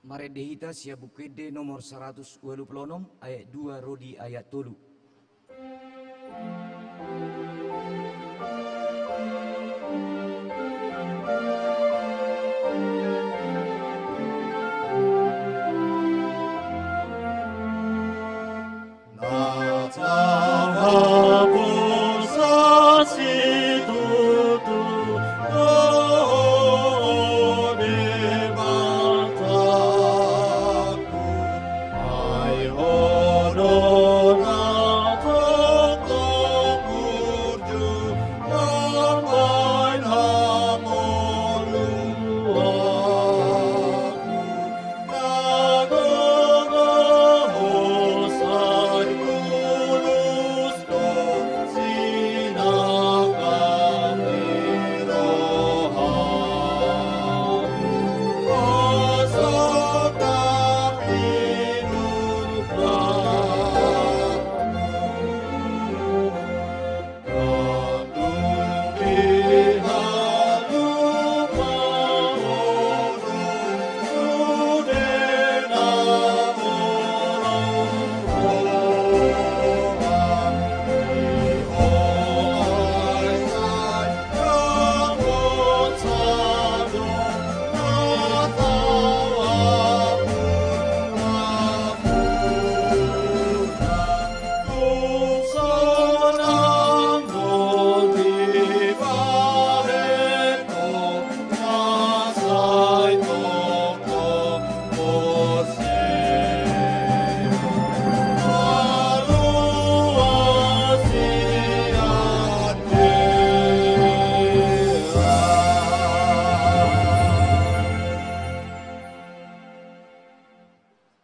Maredehita sia bukede nomor 126 ayat 2 Rodi ayat 3.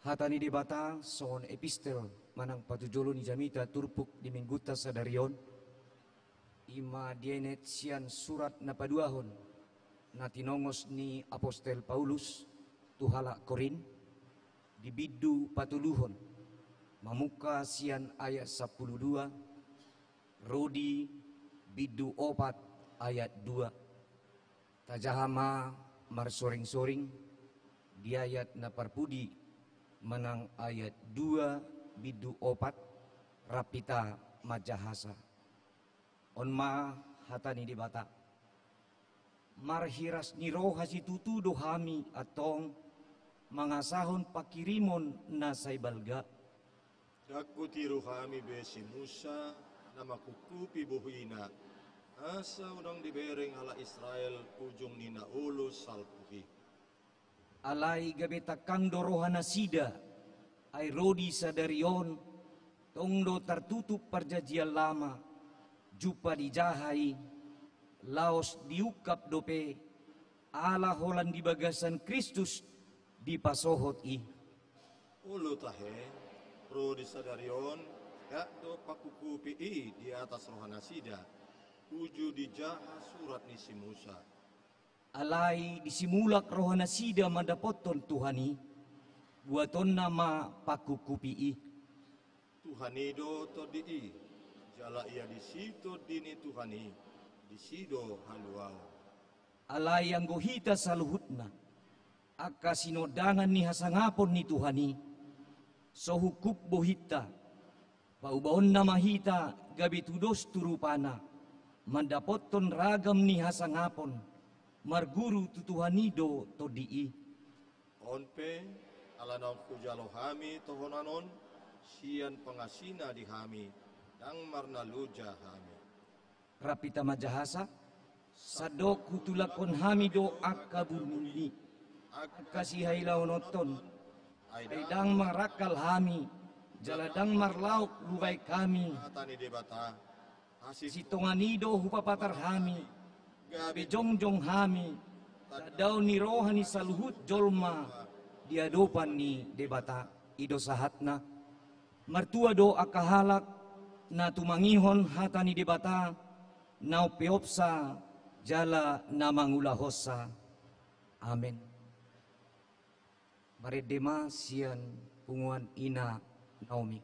Hatani di bata son epistel manang patujolo ni jamita turpuk di mingguta sadarion ima dienet sian surat na paduahon na tinongos ni apostel Paulus tuhala Korin di biddu patuluhon mamuka sian ayat 12 Rodi biddu opat ayat 2 tajahama marsoring-soring di ayat na parpudi menang ayat 2 bidu opat rapita majahasa onma hatani di bata marhiras ni roh hasitutu dohami atong mangasahon pakirimon na saibalga dakuti rohami besi Musa na makukupi buhina asa udang dibereng ala Israel ujung nina ulus salpuhi alai gabeta kando rohana sida ay rodi sadarion tongdo tertutup perjanjian lama jupa dijahai laos diukap dope ala holan di bagasan Kristus di pasohot i ulu tahe rodi sadarion yak do pakukupi di atas rohana sida uju dijaha surat nisi Musa alai disimulak rohana sida madapoton Tuhani buaton nama pakukupi Tuhanido to di jala ia di situ dini Tuhani di sido haluau alai yang gohita saluhutna aka sinodangan ni hasangapon ni Tuhani sohukup bohita paubaon na mahita gabi tudos turupana mandapoton ragam ni hasangapon marguru tutuhanido to dii onpe alanaw kujalo hami tohonanon sian pengasina di hami dang marnaluja hami rapita majahasa sadok hutulakon hamido akabununi akasihay launoton ay dang marakal hami jaladang marlauk luway kami hatani debata hasip sitonganido hupapatar hami gabi jongjong hami daw ni rohani saluhut jolma diadopan ni debata ido sahatna martua do akahalak na tumangihon hatani debata nau peopsa jala na mangulahosa amen maredema sian punguan ina Naomi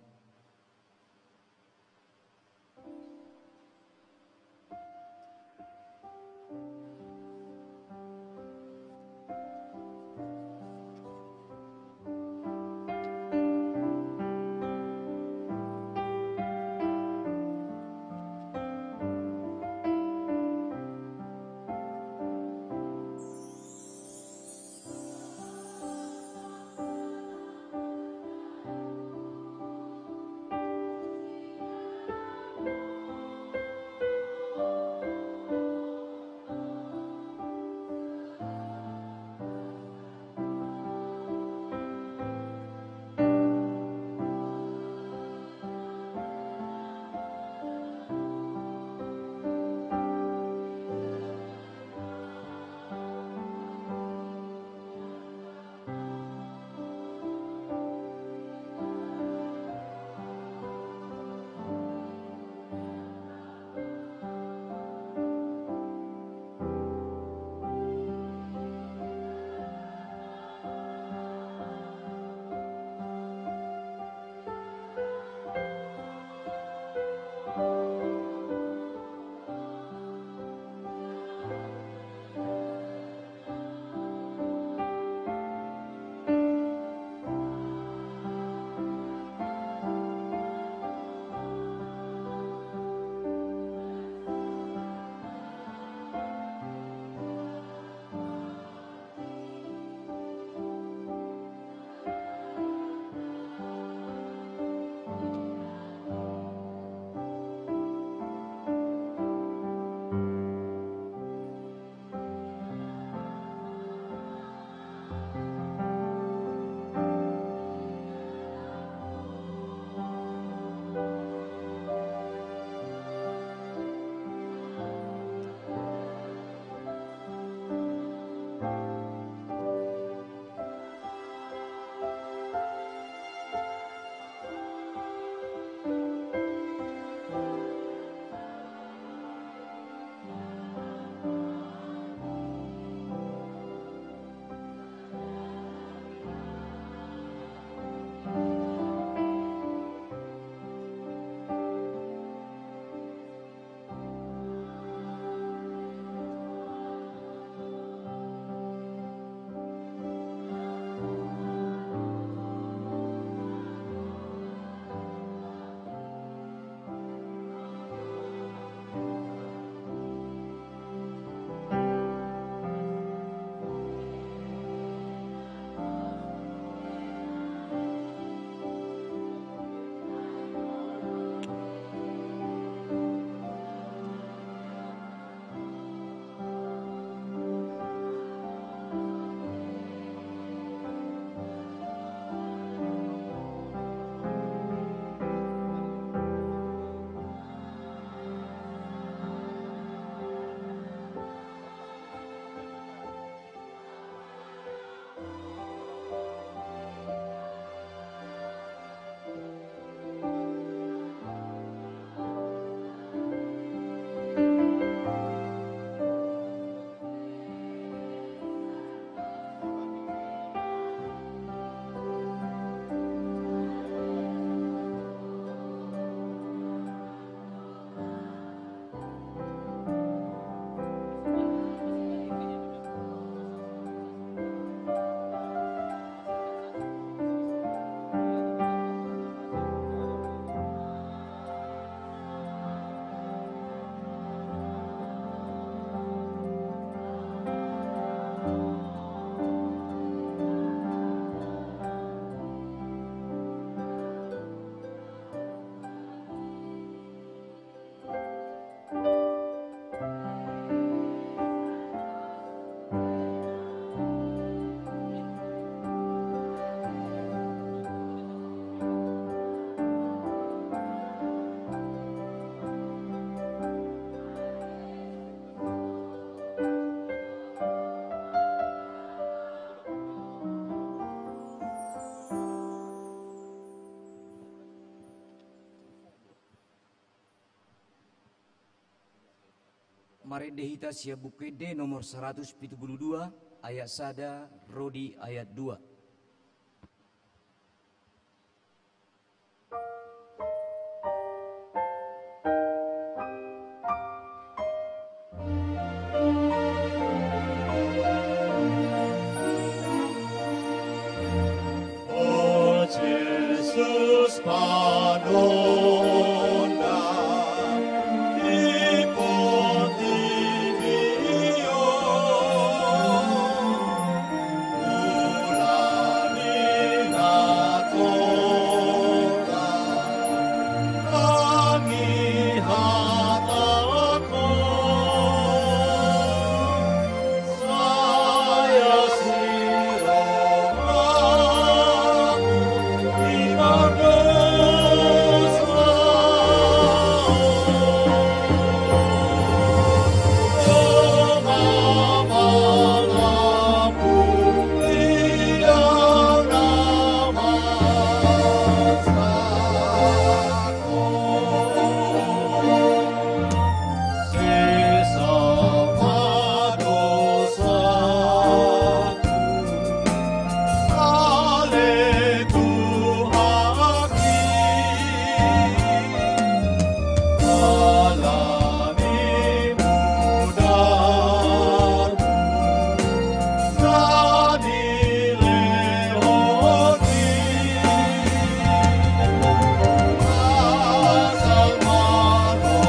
Mari dehita sia bukede nomor 172 ayat sada Rodi ayat 2. Oh Jesus Madonna, Ipotimio, Ulanina Toga, Angihataku, saya siroma, Ale Tuhaki, alami mudarmu, nadi lehoti, asal marohaku,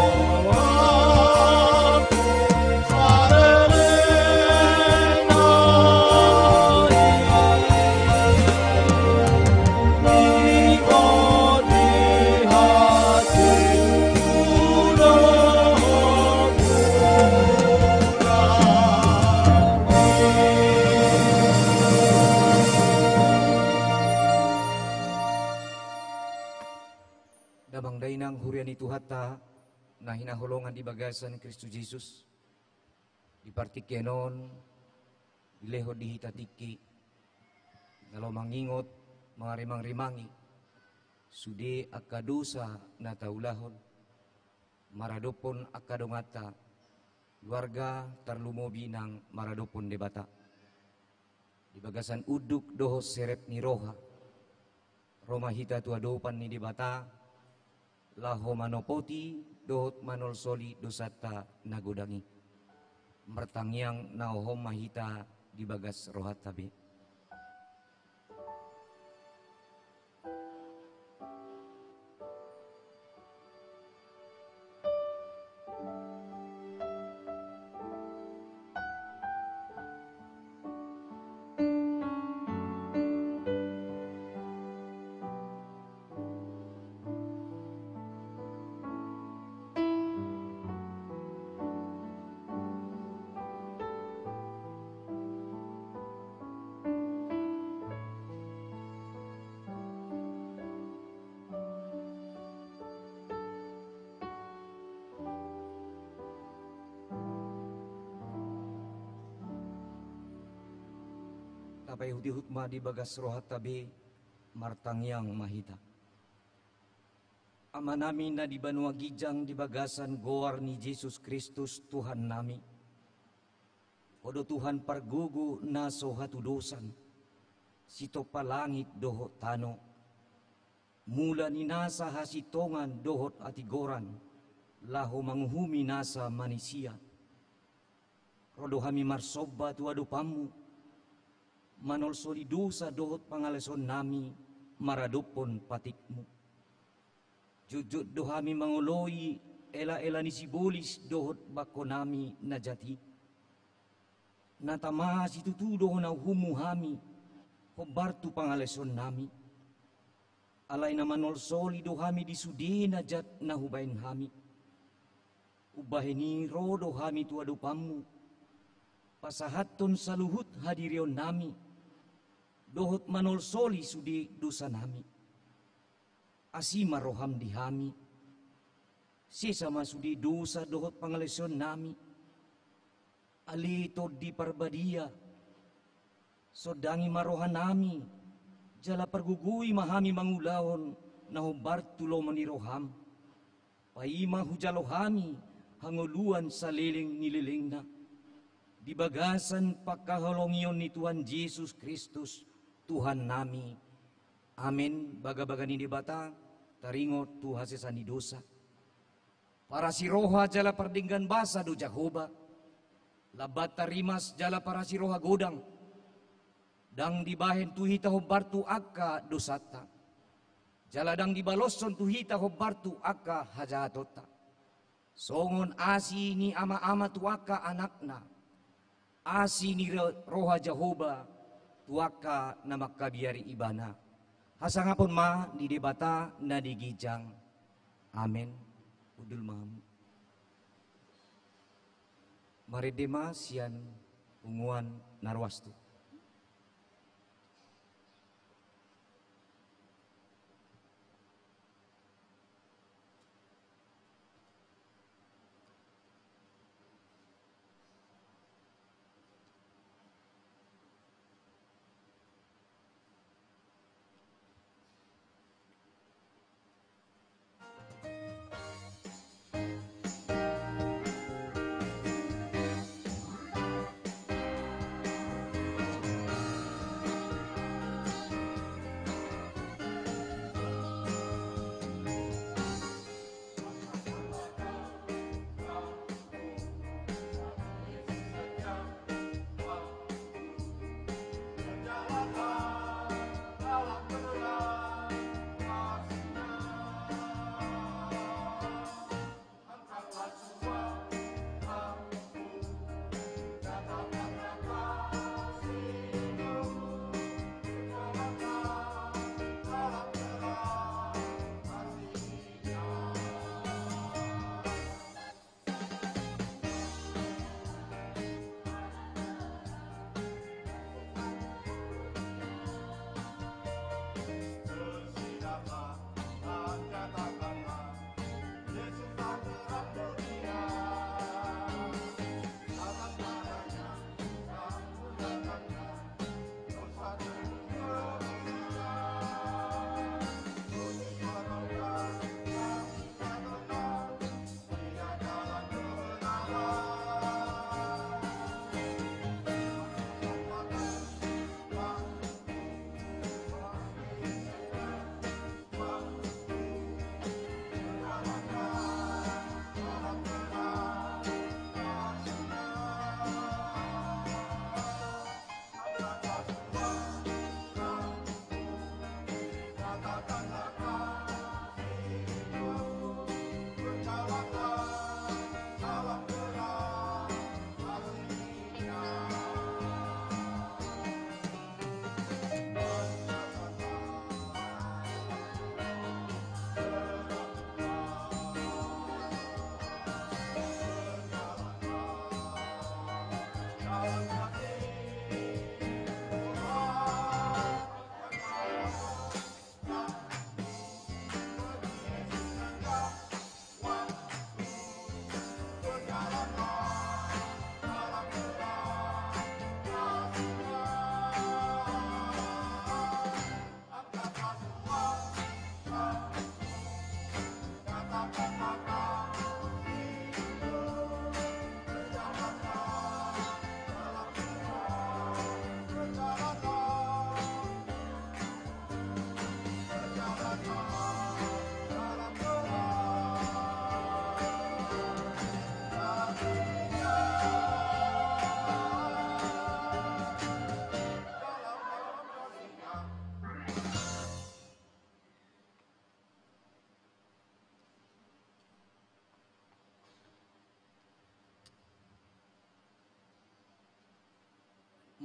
Damang dainang hurian itu hatta na hinaholongan di bagasan Kristus Yesus di partikenon dileho di hitatiki kalau mangingot mangarimang-rimangi sude akadosa na taulahon maradopon akadongata keluarga tarlumobi nang maradopon debata di bagasan uduk doho seret ni roha Roma hita tuadopan ni debata laho manopoti dohot manol soli dosata nagodangi mertangyang naohom mahita di bagas rohat tabe. Tapay hutihutma di bagas rohat tabe martangyang mahita. Ama namin na di banua gijang di bagasan goar ni Jesus Kristus Tuhan nami. Odo Tuhan pargugu na sohatudosan, sito palangit dohot tano. Mula ni nasa hasitongan dohot atigoran, laho manghumi nasa manisia. Rodo hami marsoba tuado pamu, manol solidusa dohot pangaleson nami maradopon patikmu. Jujud dohami mangoloi ela-ela ni sibolis dohot bako nami najati. Natama situtudo na humu hami hobartu pangaleson nami. Alay na manol soli dohami disude najat nahubain hami. Ubaheni rodo hami tuado pamu. Pasahaton saluhut hadirion nami. Dohot manol soli sudi dosa nami. Asima roham di hami. Sesama sudi dosa dohot pangaleson nami. Alito di parbadia. Sodangi marohan nami. Jala pergugui mahami mangulahon. Nahubar tulo maniroham. Paima hujalohami. hanguluan sa liling na. Di bagasan pagkahalongyon ni Tuhan Jesus Kristus, Tuhan nami. Amen. Baga-baga ni bata, taringot Tuhan sesani dosa. Para si roha jala pardinggan basa do Jahoba. Labat tarimas jala para si roha godang. Dang dibahen tuhita hobbartu akka dosata. Jala dang dibalosson tuhita hobbartu akka hajatota. Songon asi ni ama-ama tuaka anakna. Asi ni roha Jahoba tuaka na makabiyari ibana. Hasangapon ma di debata na digijang. Amen. Udul mahamu. Maridema sian unguan narwastu.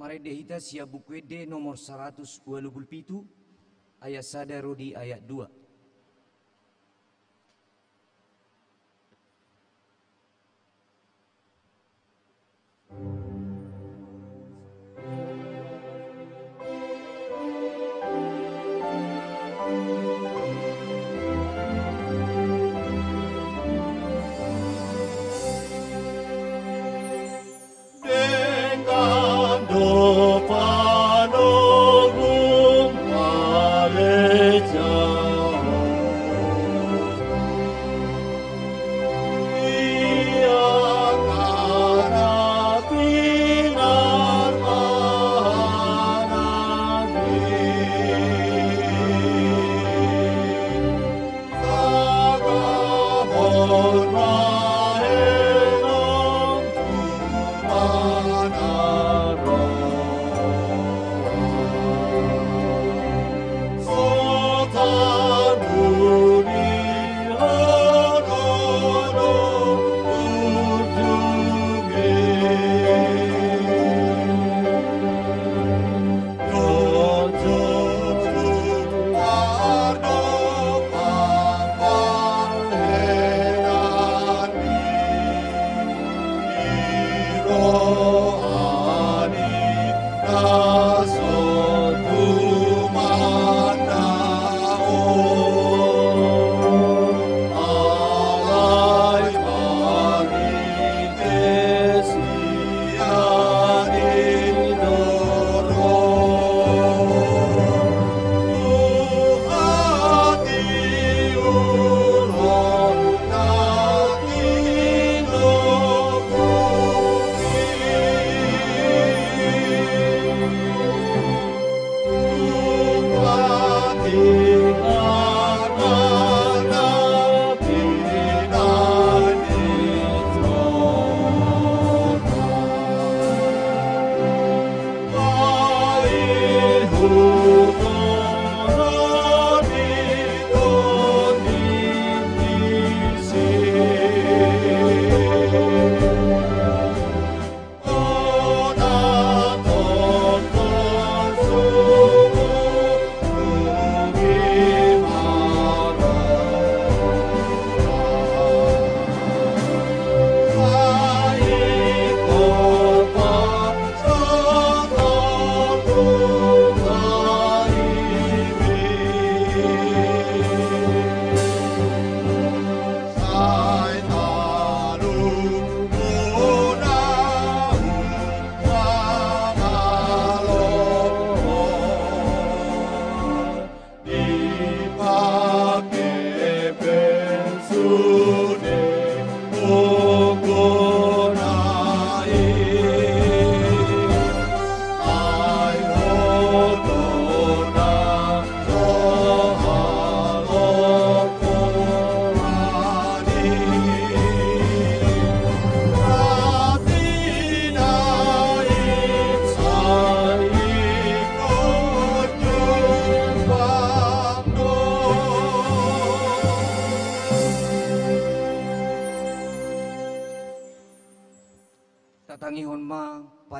Maredehita sia buku D nomor 127 ayat sadaro di ayat 2. Panogum Aleja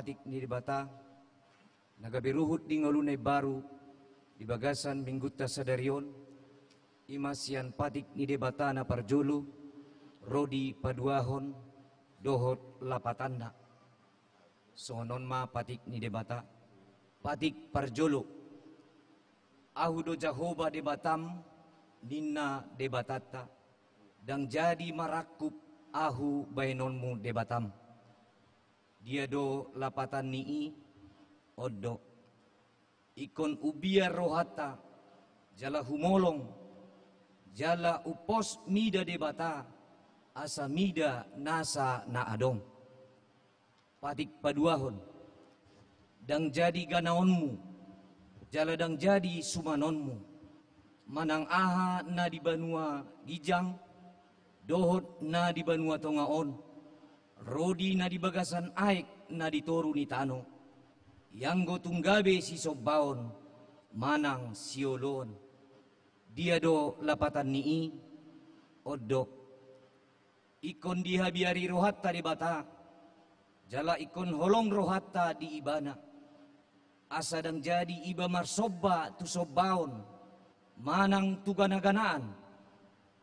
patik ni debata, nagabiruhut di ngalunay baru, di bagasan mingguta sa darion, imasian patik ni debata na parjulu, rodi paduahon, dohot lapatanda. Sonon ma patik ni debata, patik parjolo, ahudo Jahoba debatam, ninna debatata, dang jadi marakup ahu bainonmu debatam. Dia do lapatan nii, odo, ikon ubia rohata, jala humolong, jala upos mida debata, asa mida nasa na adong. Patik paduahon, dang jadi ganaonmu, jala dang jadi sumanonmu, manang aha na di banua gijang, dohot na di banua tongaon, rodi na di bagasan aik na di toru ni tano, yang go tunggabe si sobbaon, manang siolon, dia do lapatan nii, odok, ikon dihabiari rohatta di bata, jala ikon holong rohatta di ibana, asa dang jadi iba marsobba tu sobbaon, manang tuganaganaan,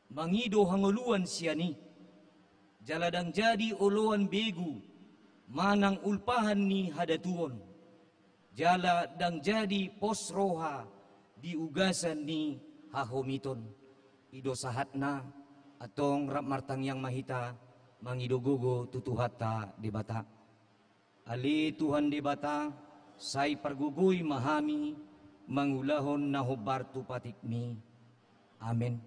mangido hanguluan siani, jala dang jadi oloan begu, manang ulpahan ni hadatuon, jala dang jadi pos roha di ugasan ni hahomiton, ido sahatna atong rapmartang yang mahita, mangidogogo tutuhata di bata. Ali Tuhan di bata, say pargugoy mahami, mangulahon na hobartu patikmi. Amen.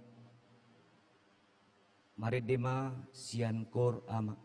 Maridema sian kor ama.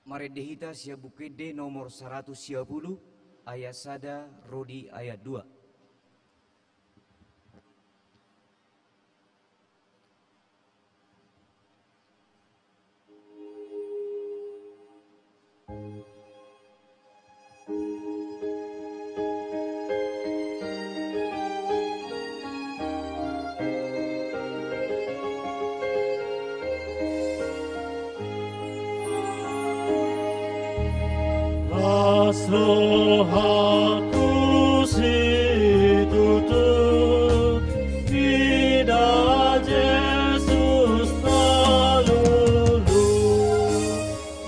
Maredehita sia bukede nomor 110 ayat sada rodi ayat 2. roh aku situtup tidak Yesus melulu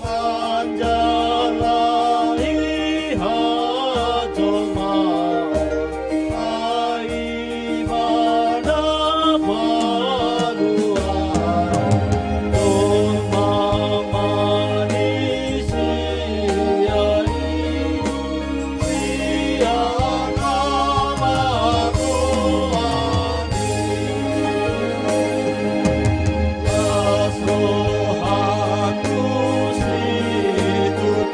menjalani hajat maut ibadah paduan untuk memanisiai biar namaku Las rohaku situtup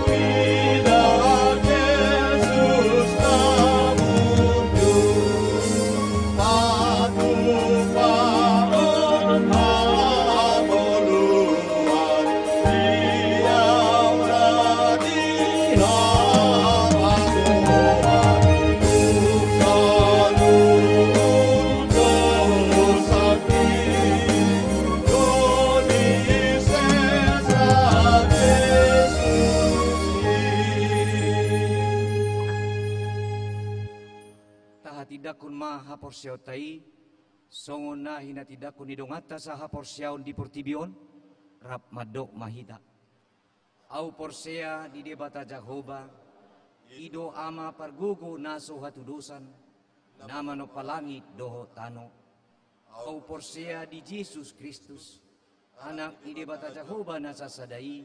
tidak Yesus namun Patu paon hamoluan diaura di hawakuan Tukaluun dosaki Doni sesat Taha tidakun maha porsiaw tai, songon na hina tidakun idongata sa ha porsiaw di portibion, rap madok mahita. Au porsea di debata Jehovah, ido ama pargugo naso hatudusan, nama no palangit doho tano. Au porsea di Jesus Kristus, anak ni debata Jehovah nasasadai,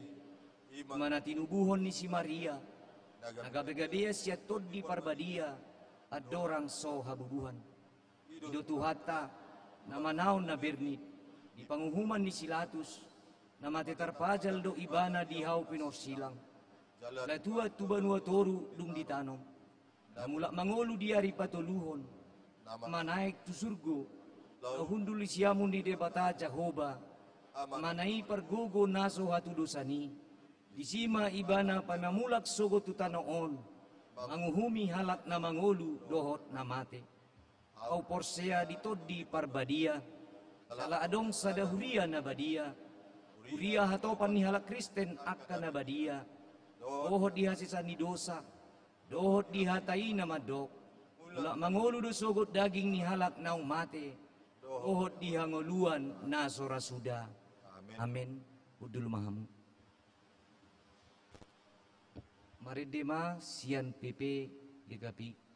mana tinubuhon ni si Maria, nagabegabeya siya tod di parbadia, at dorang so habubuhan. Ido tuhata, na manaon na bernit, di panguhuman ni Silatus, na matetarpajal do ibana di hau pinorsilang. Latua tubanua toru dung ditanom, na mula mangolu diari patuluhon, manaik tu surgo, hunduli siamun di debata Jehovah, manai pargogo naso hatudosani, disima ibana panamulak sogo tutanoon, manguhumi halak na mangolu dohot na mate. Au porsea ditodi parbadia, sala adong sa dahuria na badia, huria hatopan ni halak Kristen akka na badia, dohot dihasisan ni dosa, dohot dihatai na madok, mula mangolu do sogot daging ni halak na umate, dohot dihangoluan na sorasuda. Amen. Udul mahamu. Maridema sian PP Gegapi.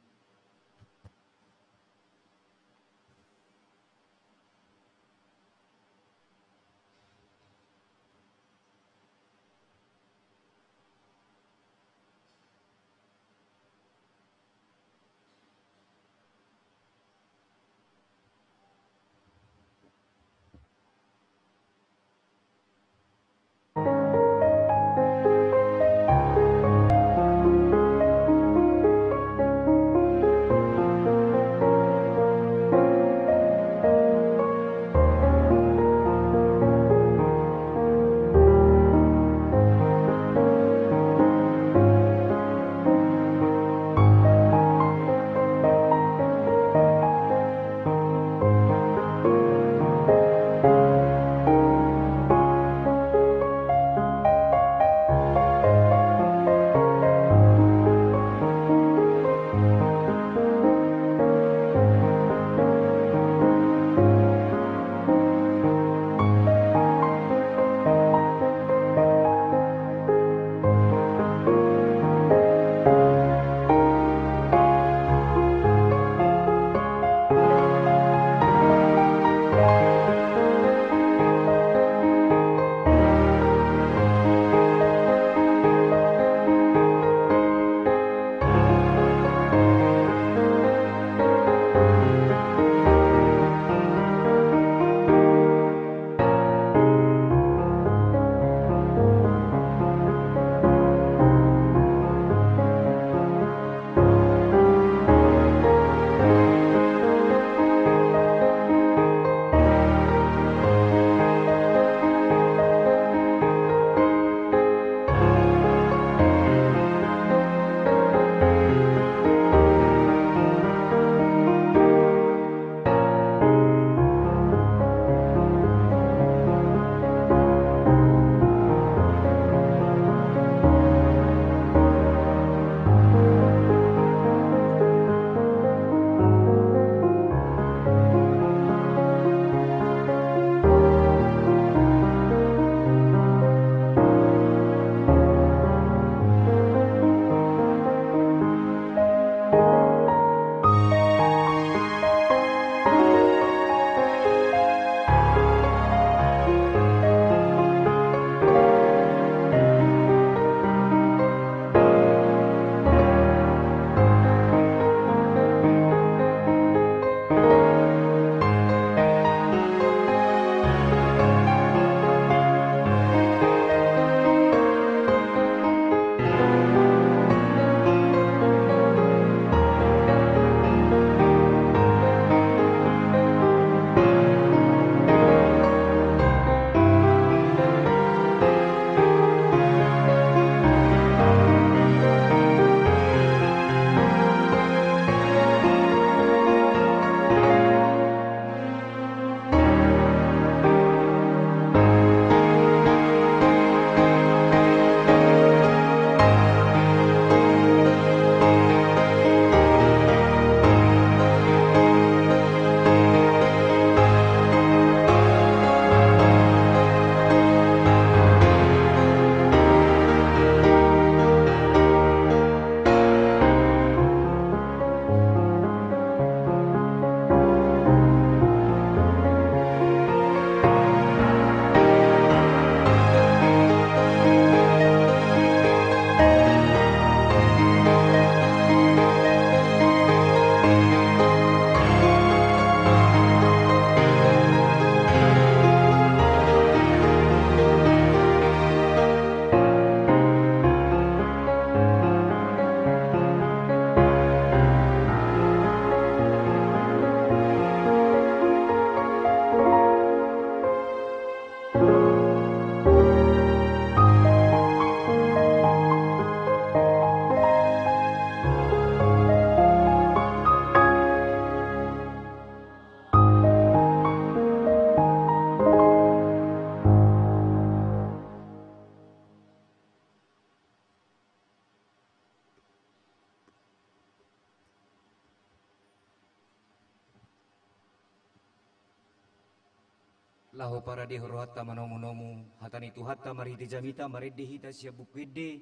laho para de horohatta manomu-nomu hatani tu hatta mariti jamita maredde hita siya bukwede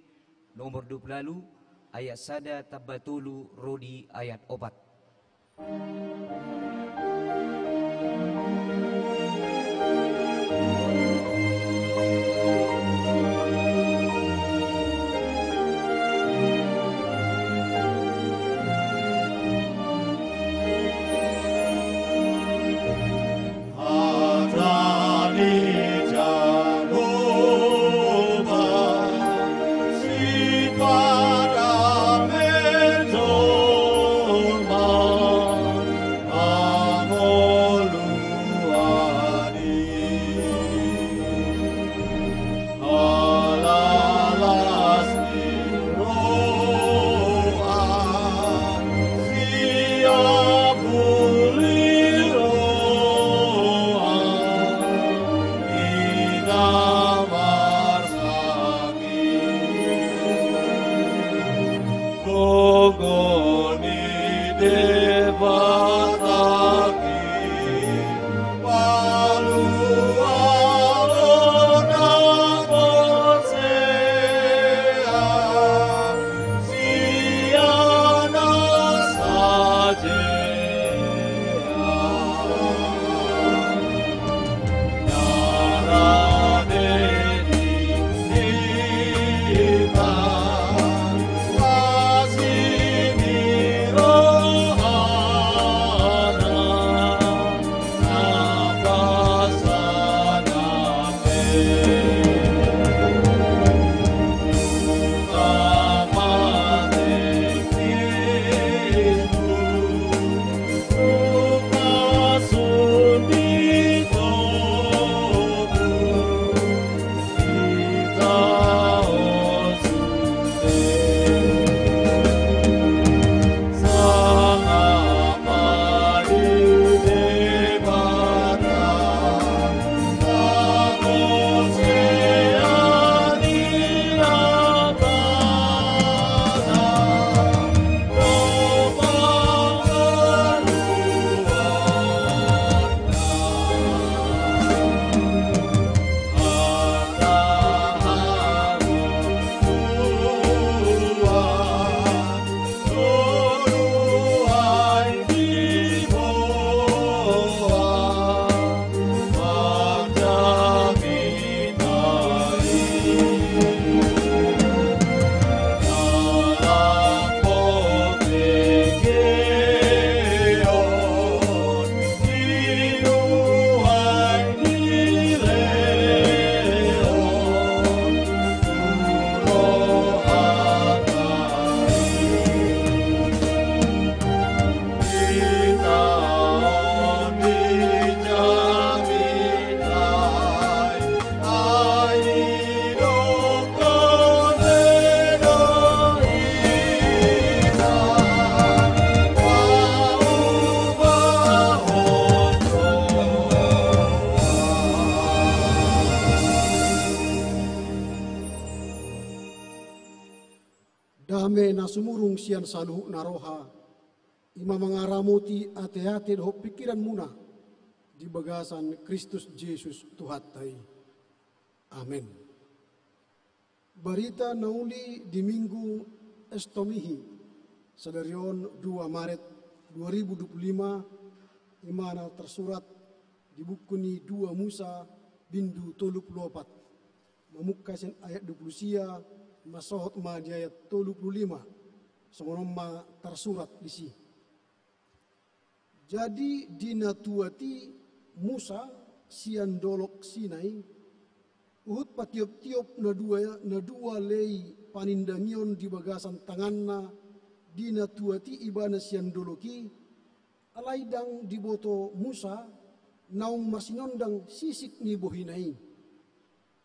nomor 20 ayat sada tabatulu rodi ayat opat. Dame na sumurung sian saluhu naroha, ima mangaramuti ate-ate doho pikiran muna di bagasan Kristus Yesus Tuhatai. Amin. Berita nauli di minggu estomihi, sadarion 2 Maret 2025, imana tersurat di buku ni 2 Musa bindu 34, memukasin ayat 20 sia, masohot ma di ayat 35, semoga tersurat di sini. Jadi dinatuati Musa sian dolok Sinai, uhut patiop-tiop na dua lei panindangion di bagasan tanganna dinatuati ibana sian doloki, alaidang diboto Musa naung masinondang sisik ni bohinai,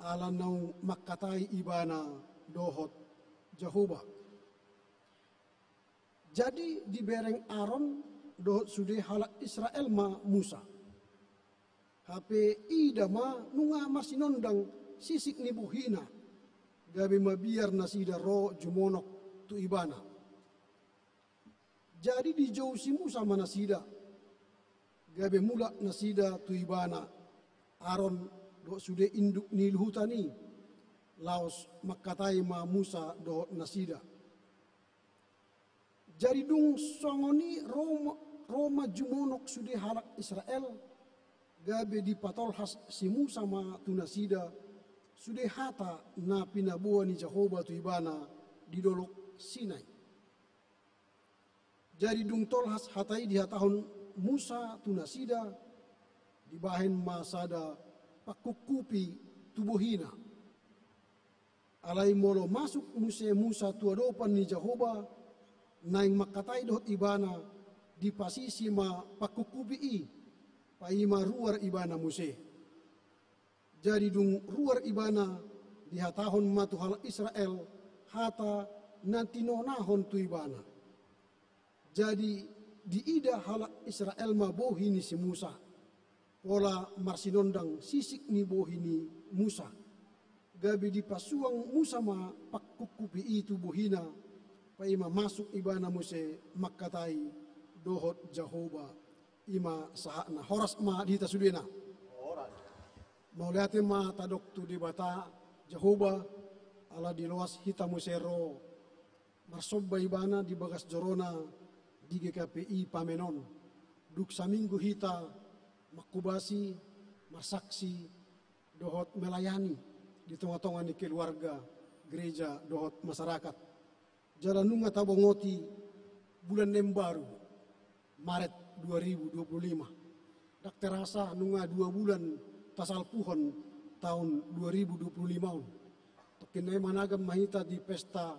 ala naung makatai ibana dohot Jehovah. Jadi di bereng Aaron dohot sudah halak Israel ma Musa. HP idama nunga masinondang sisik ni buhina, gabi mabiar nasida ro jumonok tu ibana. Jadi di jauh si Musa manasida, gabi mulak nasida tu ibana Aron do sude induk ni luhutani laos makatai ma Musa do nasida. Jadi dung songoni Roma jumonok sude halak Israel gabe di patolhas si Musa ma tunasida sude hata na pinabuan ni Jehovah tu ibana di dolok Sinai. Jadi dung tolhas hatai di hatahon Musa tunasida di bahen masada pakukupi tubuhina. Alai molo masuk Musa tuadopan ni Jehovah naing makatai dohot ibana di pasisi ma pakukupi i paima ruar ibana Muse. Jadi dung ruar ibana di hatahon matuhal Israel hata nanti nonahon tu ibana. Jadi di ida halak Israel ma bohini si Musa. Pola marsinondang sisik ni bohini Musa. Gabi di pasuang Musa ma pakukupi itu bohina. Paima masuk ibana Muse makatai dohot Jehovah ima sahana horas ma dita sudena. Mau lihatin ma tadok tu di bata Jehovah ala di loas hita Musero marsobba ibana di bagas jorona di GKPI Pamenon duk saminggu hita makubasi marsaksi dohot melayani di tengah-tengah ni keluarga gereja dohot masyarakat. Jalan nunga tabongoti bulan baru Maret 2025. Dak terasa nunga 2 bulan tasal puhon tahun 2025. Tokinay managam mahita di pesta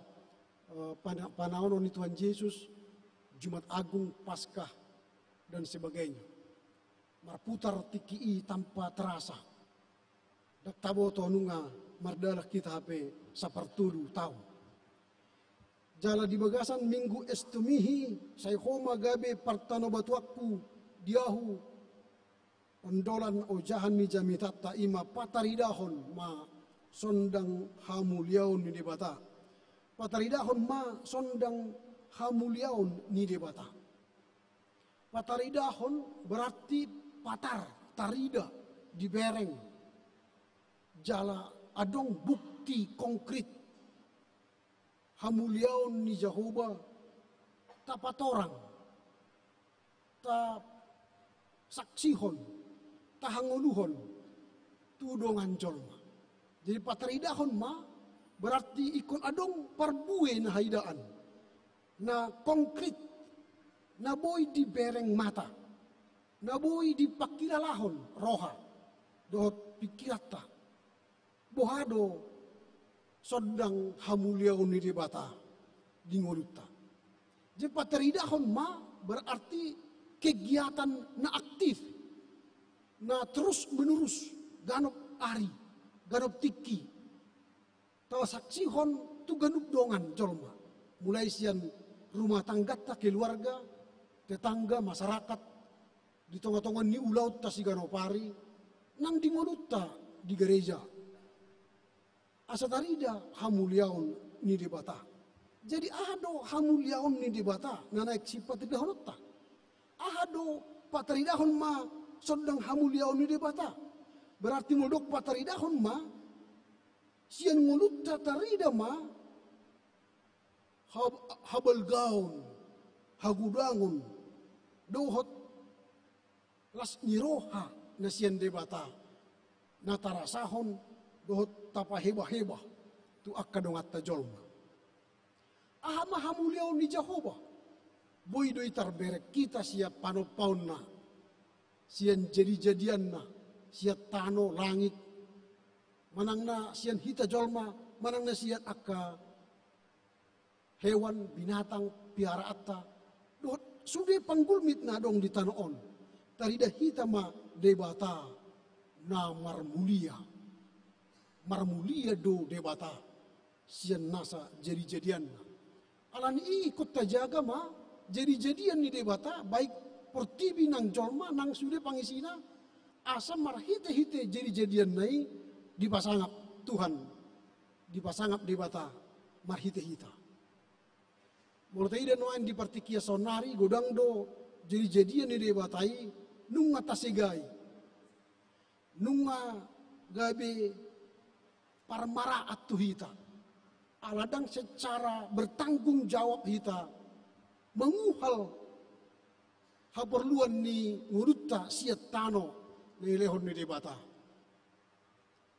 panaonon ni Tuhan Yesus, Jumat Agung, Paskah dan sebagainya. Marputar tiki tanpa terasa. Dak tabo tonunga mardalah kita HP sapertulu tahun. Jala di bagasan minggu estumihi saya homa gabe partano batuakku diahu ondolan ojahan mi jamitatta ima pataridahon ma sondang hamuliaun ni debata. Pataridahon ma sondang hamuliaun ni debata. Pataridahon berarti patar, tarida, dibereng. Jala adong bukti konkret hamuliaun ni Jehovah tapat orang ta saksihon tahanguluhon tudongan jolma. Jadi pataridahon ma berarti ikon adong parbue na haidaan na konkret na boy di bereng mata na boy di pakilalahon roha dohot pikirata bohado sodang hamuliaun ni debata di ngoluta. Jadi pataridahon ma berarti kegiatan na aktif na terus menerus ganop ari ganop tiki tawa saksihon tu ganop dongan jolma mulai sian rumah tangga ta keluarga tetangga masyarakat di tengah-tengah ni ulaut ta si ganopari nang di ngoluta di gereja asatarida hamuliaun ni debata. Jadi ado hamuliaun ni debata na naik sifat dahonota. Ado pataridahon ma sodang hamuliaun ni debata. Berarti modok pataridahon ma sian ngulut tatarida ma habal gaun hagudangun dohot las niroha na sian debata na tarasahon dohot tapa hebah-hebah tu akadongat ta jolma. Ahama hamuliaw ni Jehovah. Boy doy tarberek kita siap panopaun na. Sian jadi-jadian na. Siat tano langit. Manang na sian hita jolma. Manang na siat akka hewan, binatang, piara atta. Dohot sude panggulmit na dong di tanoon. Tarida hita ma debata na marmulia. Marmulia do debata sian nasa jadi-jadian. Alani ikut tajaga ma jadi-jadian ni debata baik portibi nang jolma nang sude pangisina asam marhite-hite jadi-jadian nai dipasangap Tuhan dipasangap debata marhite-hita. Mulai dan noan di partikia sonari godang do jadi-jadian ni debatai nung ngatasegai. nunga gabi parmara atu hita. Aladang secara bertanggung jawab hita menguhal haperluan ni ngurutta siat tano ni lehon ni debata.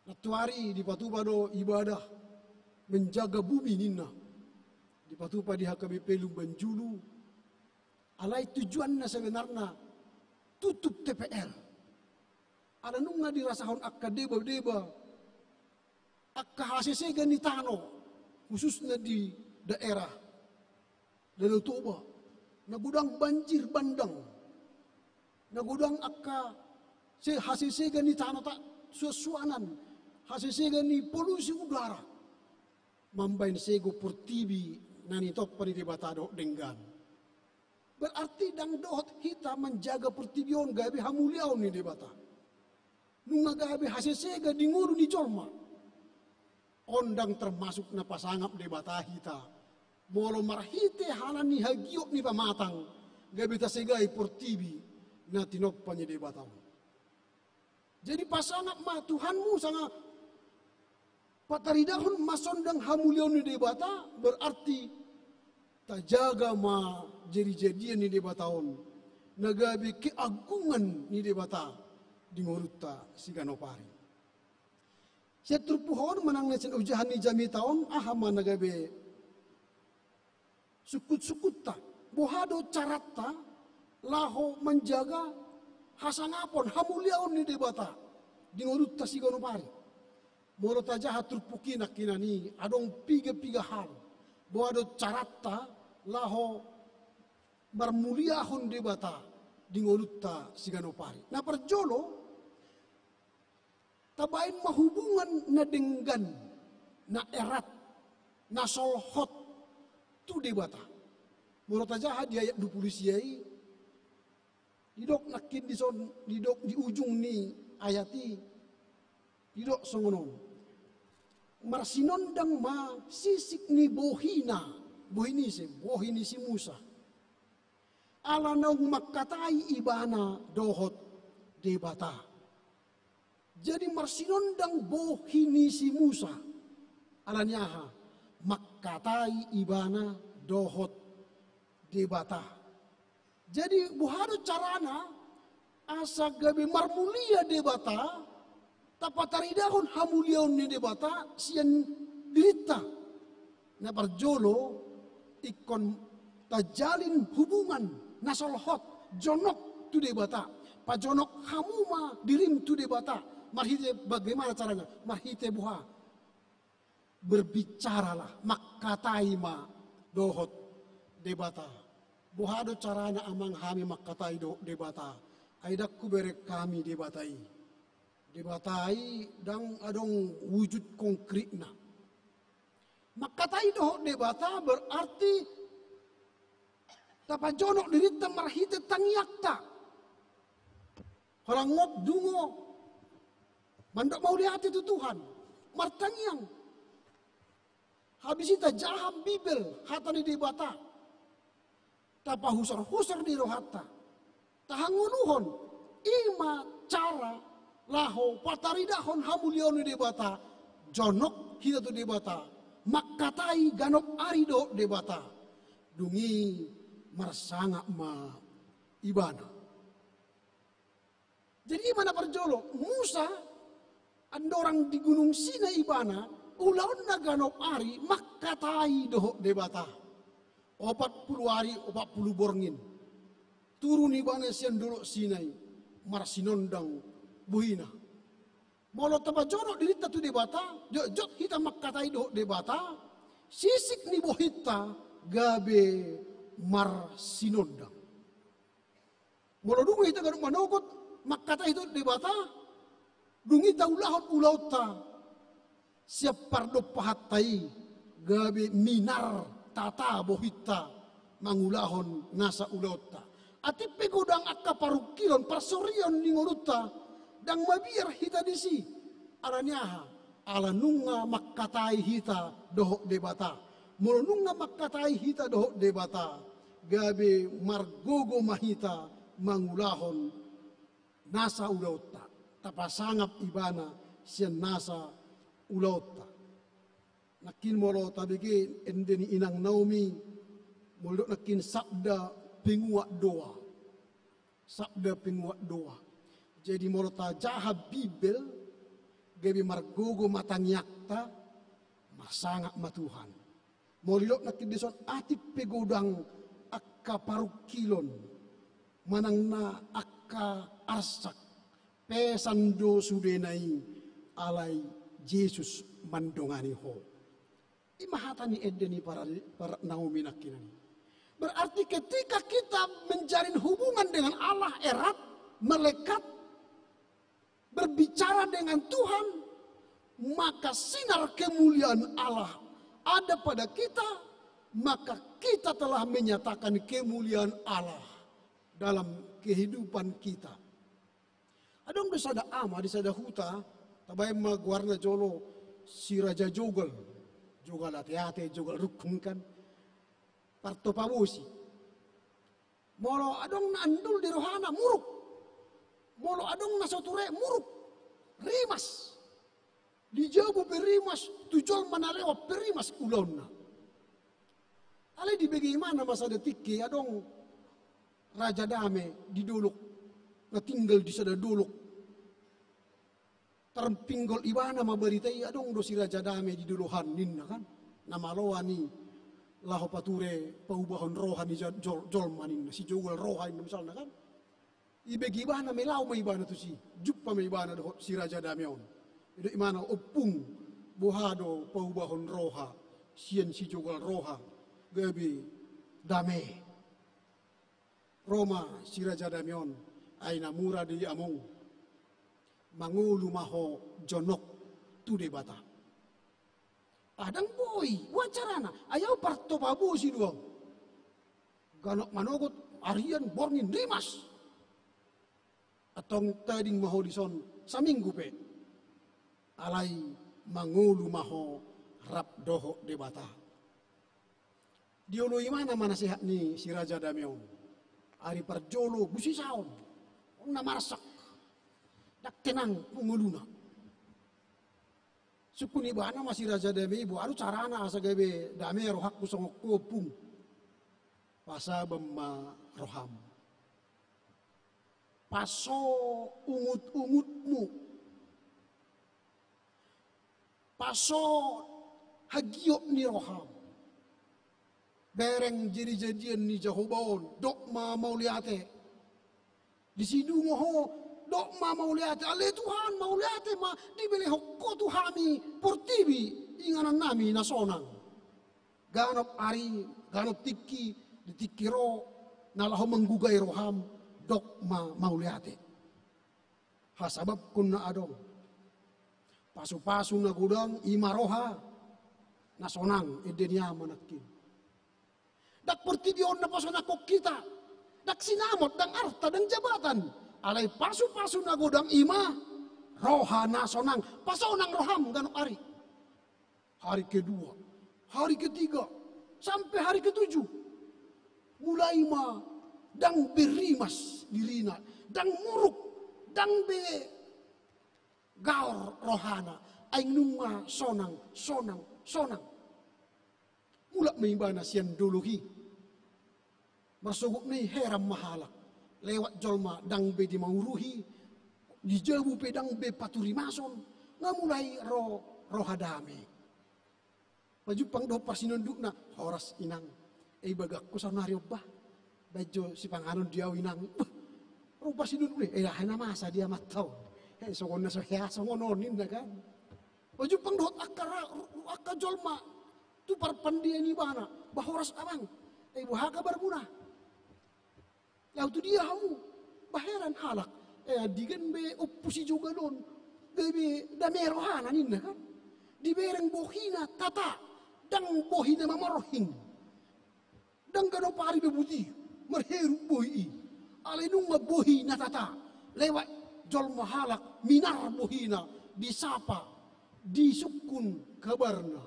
Natuari di patupado ibadah menjaga bumi nina. Di patupa di HKBP Lumban Julu. Alai tujuannya sebenarnya tutup TPL. Ala nunga dirasahon akka deba-deba. Akka hasesega ni tano. Khususnya di daerah Danau Toba. Nagudang banjir bandang. Nagudang akka hasesega ni tano tak suasuanan. Hasesega ni polusi udara. Mambain sego purtibi nani top pani debatado denggan. Berarti dang dohot kita menjaga pertibion gabi hamuliaon ni debata. Nunga gabi hasesega di nguru ni colma. Ondang termasuk na pasangap debata kita. Molo marhite hanan ni hagiok ni pamatang. Gabi tasegai pertibi na tinop pani debatao. Jadi pasangap ma Tuhanmu sangat pataridahon masondang hamulion ni debata berarti tajaga ma jadi-jadian ni debataon nagabi keagungan ni debata di ngurutta siganopari. Setrupuhon menang nesen ujahan ni jami taon ahama nagabi sukut-sukutta bohado carata laho menjaga hasangapon hamuliaon ni debata di ngurutta siganopari. Moro tajaha turpuki nak kinani adong piga-piga hal. Boado carata laho marmuliahon debata di ngolutta siganopari. Na perjolo tabain mahubungan na denggan na erat na solhot tu debata. Moro tajaha di ayat 20 siai didok nakin didok di ujung ni ayati didok songonon. Marsinondang ma sisik ni bohini si Musa. Ala naung makatai ibana dohot debata. Jadi marsinondang bohini si Musa. Ala nyaha makatai ibana dohot debata. Jadi buhado carana asa gabi marmulia debata. Tapataridahon hamuliaon ni debata sian dirita. Na parjolo ikon tajalin hubungan nasolhot jonok tu debata. Pajonok hamuma dirim tu debata. Marhite bagaimana caranya? Marhite buha. Berbicaralah makatai ma dohot debata. Buhado carana amang hami makatai do debata. Aidakku berek kami debatai. Debatai dang adong wujud konkretna. Makatai doh debata berarti tapajonok dirita marhite tangiakta. Harangop dungo. Mandak mau lihat itu Tuhan. Martangiang. Habis itu jaham bibel hata ni debata. Tapa husar-husar di rohata. Tahanguluhon ima cara laho pataridahon hamulion debata jonok hita tu debata makatai ganok arido debata dungi marsanga ma ibana. Jadi mana perjolo Musa andorang di gunung Sinai ibana ulaun na ganok ari makatai doh debata 40 hari 40 borngin turun ibana sian dulu Sinai marsinondang buhina. Molo tabajono dirita tu debata, jot kita makatai do debata, sisik ni bohita gabe mar sinondang. Molo dungu kita ganung manokot makatai itu debata, dungi taulahon ulauta siap pardo pahatai gabe minar tata bohita mangulahon nasa ulauta. Ati pegodang akka parukilon parsorion ni ngoluta dang mabiar hita disi aranyaha ala nunga makatai hita dohok debata mulu nunga makatai hita dohok debata gabe margogo mahita mangulahon nasa ulauta tapasangap ibana siya nasa ulauta. Nakin molo tabigi endeni inang Naomi molo nakin sabda pinguak doa. Sabda pinguak doa. Jadi molo ta jaha Bibel gabi margogo matanyakta masangap matuhan. Molilok nakin dison atip pegodang akka parukilon manang na akka arsak pesando sudenai alai Yesus mandongani ho. Imahatani edeni para Naomi nakinani. Berarti ketika kita menjalin hubungan dengan Allah erat, melekat, berbicara dengan Tuhan, maka sinar kemuliaan Allah ada pada kita, maka kita telah menyatakan kemuliaan Allah dalam kehidupan kita. Adong disada ama, disada huta, tabay magwarna jolo si Raja Jogal, Jogal ate-ate, Jogal rukun kan, parto pabusi. Molo adong naandul di rohana muruk, molo adong nasoture muruk, rimas. Dijabu perimas, tujol manalewa perimas ulon na. Ale di bagaimana masa detik adong Raja Dame di duluk, na tinggal di sada duluk. Terpinggol ibana mabaritai adong do si Raja Dame di duluhan ninna kan. Namaloa ni laho pature paubahon rohani jol manin si Jogal rohani misalnya kan. Ibegi ibana melau may ibana tu si juppa may ibana do si Raja Dame on. Itu imana opung buhado paubahon roha sian si Jogal roha gabi Dame. Roma si Raja Dame on ay namura di among mangulu maho jonok tu de bata. Adang boy wacarana ayaw parto babu si duang. Ganok manogot arian bornin rimas. Atong tading maho dison saminggu pe. Alai mangulu maho rap doho de bata. Diolo imana mana sehat ni si Raja Dameon. Ari parjolo busi saon. Na marsak. Dak tenang punguluna. Sukuni bana masih Raja Dame ibu aru carana asa gabe Dame rohak kusong kopung. Pasa bemma roham. Paso ungut-ungutmu. Paso hagiok ni roham. Bereng jadi-jadian ni Jahobaon. Dok ma mau liate. Di sidu ngoho dok ma mau liate. Ale Tuhan mau liate ma dibeli hokko Tuhami portibi inganan nami nasonang. Ganop ari, ganop tiki, ditikiro nalaho menggugay roham. Dok mau liate. Hasabab kun na adong. Pasu-pasu na gudang imaroha. Nasonang edenya manakin. Dak portibion na paso na kok kita. Dak sinamot, dang arta, dang jabatan. Alay pasu-pasu na gudang ima. Roha nasonang. Pasonang roham ganok ari. Hari kedua. Hari ketiga. Sampai hari ketujuh. Mulai ma dang berimas dirina, dang muruk, dang be gaor rohana, aing nunga sonang. Mulak maibana sian duluhi, masuguk ni heram mahalak, lewat jolma dang be di mauruhi, dijabu pe dang be paturi mason, ngamulai rohadame. Majupang do pasinunduk na horas inang, bagak kusanaryo bah. Bajo si panganon dia winang. Rupa si dulu dah masa dia matau. Songon na sohya songononin na kan. Baju pangdot akka jolma. Tu parpandia ni bana. Bahoras abang. Buha kabar muna. Lau tu dia hamu. Baheran halak. Digan be opusi juga don. Bebe damerohana ninna kan. Dibereng bohina tata. Dang bohina mamorohing. Dang gano pari bebuti. Merheru bohi, alenunga bohi natata, lewat jol mahalak minar bohina disapa, disukun kabarna,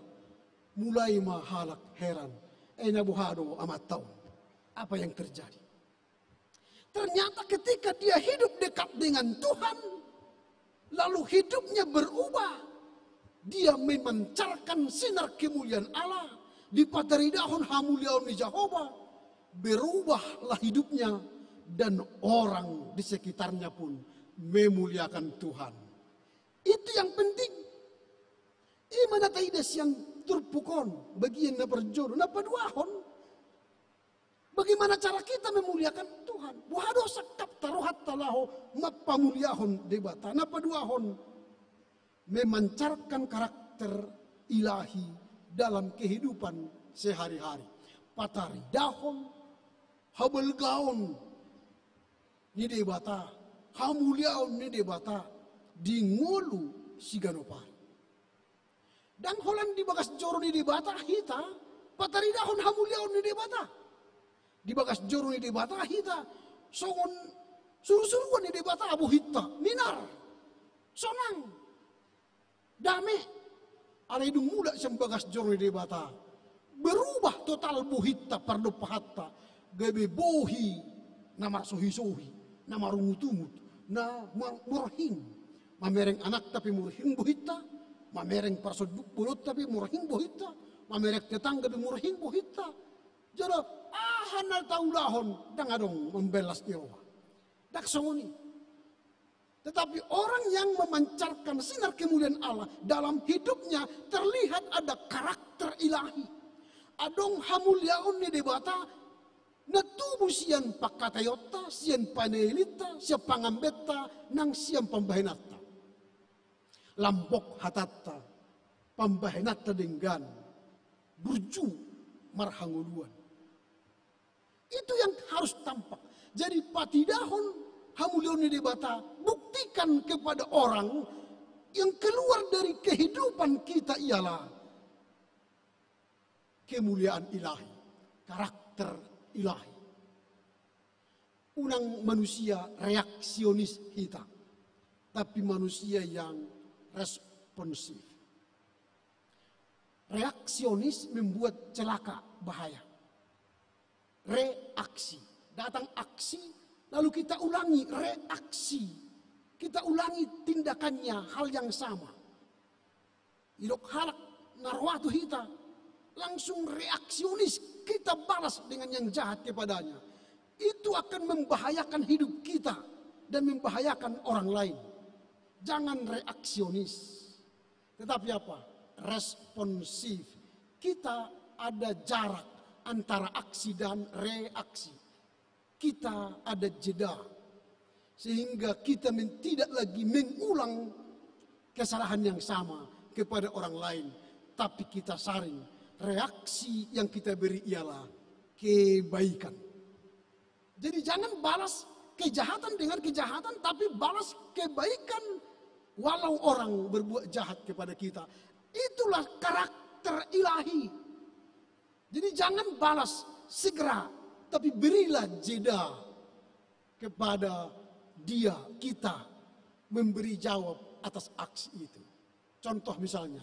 mulai mahalak heran, nabuhado amat tahu apa yang terjadi. Ternyata ketika dia hidup dekat dengan Tuhan, lalu hidupnya berubah. Dia memancarkan sinar kemuliaan Allah di pataridahon hamuliaon ni Jehovah. Berubahlah hidupnya dan orang di sekitarnya pun memuliakan Tuhan. Itu yang penting. Imana taides yang turpukon bagian na perjodoh na paduahon. Bagaimana cara kita memuliakan Tuhan? Buhado sakap tarohat talaho mapamuliahon debata na paduahon. Memancarkan karakter ilahi dalam kehidupan sehari-hari. Pataridahon, habelgaon ni debata, hamuliaon ni debata, dingolu siganopar. Dan holan di bagas joro ni debata hita, pataridahon hamuliaon ni debata. Di bagas joro ni debata hita, songon suruh-suruan ni debata abu hita, minar, sonang. Dame, ala hidung muda sembagas joro ni debata. Berubah total buhita pardo pahatta, gabe bohi, nama sohi-sohi, nama rungutumut, na murhing. Mamereng anak tapi murhing buhita, mamereng parsoduk pulot tapi murhing buhita, mamereng tetangga tapi murhing buhita. Jadi hanal taulahon dangadong membelas Yehova. Dak songoni. Tetapi orang yang memancarkan sinar kemuliaan Allah dalam hidupnya terlihat ada karakter ilahi. Adong hamuliaon ni debata natubu sian pakatayota, sian panelita, sian pangambeta, nang sian pambahinata. Lambok hatatta, pambahinata denggan, burju marhanguluan. Itu yang harus tampak. Jadi patidahon hamuliaon ni debata buktikan kepada orang yang keluar dari kehidupan kita ialah kemuliaan ilahi, karakter ilahi. Unang manusia reaksionis kita, tapi manusia yang responsif. Reaksionis membuat celaka, bahaya. Reaksi, datang aksi, lalu kita ulangi reaksi. Kita ulangi tindakannya hal yang sama. Idok halak narwatu hita. Langsung reaksionis kita balas dengan yang jahat kepadanya. Itu akan membahayakan hidup kita. Dan membahayakan orang lain. Jangan reaksionis. Tetapi apa? Responsif. Kita ada jarak antara aksi dan reaksi. Kita ada jeda sehingga kita tidak lagi mengulang kesalahan yang sama kepada orang lain, tapi kita saring. Reaksi yang kita beri ialah kebaikan. Jadi jangan balas kejahatan dengan kejahatan, tapi balas kebaikan walau orang berbuat jahat kepada kita. Itulah karakter ilahi. Jadi jangan balas segera, tapi berilah jeda kepada dia, kita memberi jawab atas aksi itu. Contoh misalnya,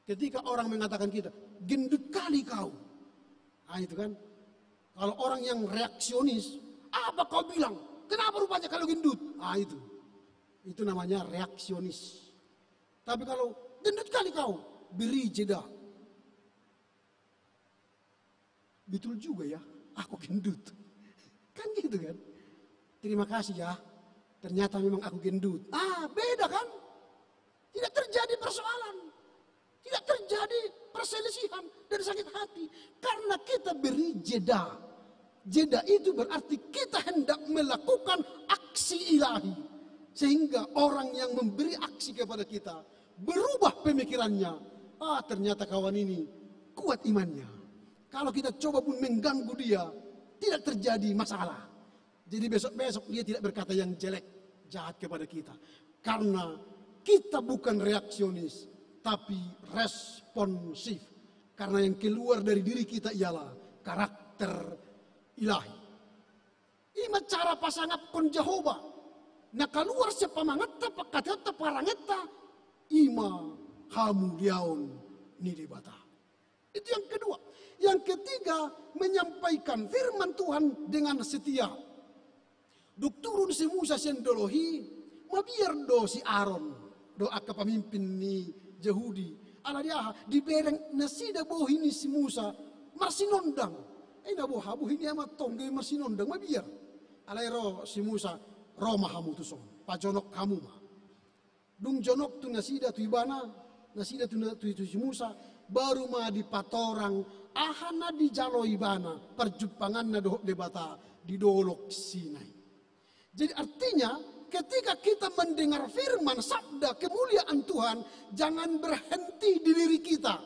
ketika orang mengatakan kita, gendut kali kau. Nah itu kan, kalau orang yang reaksionis, apa kau bilang? Kenapa rupanya kalau gendut? Ah itu namanya reaksionis. Tapi kalau gendut kali kau, beri jeda. Betul juga ya, aku gendut. Kan gitu kan? Terima kasih ya, ternyata memang aku gendut. Beda kan? Tidak terjadi persoalan. Tidak terjadi perselisihan dan sakit hati. Karena kita beri jeda. Jeda itu berarti kita hendak melakukan aksi ilahi. Sehingga orang yang memberi aksi kepada kita berubah pemikirannya. Ternyata kawan ini kuat imannya. Kalau kita coba pun mengganggu dia, tidak terjadi masalah. Jadi besok-besok dia tidak berkata yang jelek, jahat kepada kita. Karena kita bukan reaksionis, tapi responsif. Karena yang keluar dari diri kita ialah karakter ilahi. Ima cara pasangat kon Jehovah. Na keluar siapa mangata pakatata parangeta ima hamuliaon ni debata. Itu yang kedua. Yang ketiga, menyampaikan firman Tuhan dengan setia. Duk turun si Musa sendolohi, mabiar do si Aaron do akka pamimpin ni Yahudi ala dia di bereng nasida bohini si Musa marsinondang na boha bohini amat tongge marsinondang mabiar ala ro si Musa Roma hamu tu som pajonok kamu ma dung jonok tu nasida tu ibana nasida tu si Musa baru ma di patorang ahana di jalo ibana perjupangan na do debata di dolok Sinai. Jadi artinya ketika kita mendengar firman sabda kemuliaan Tuhan, jangan berhenti di diri kita.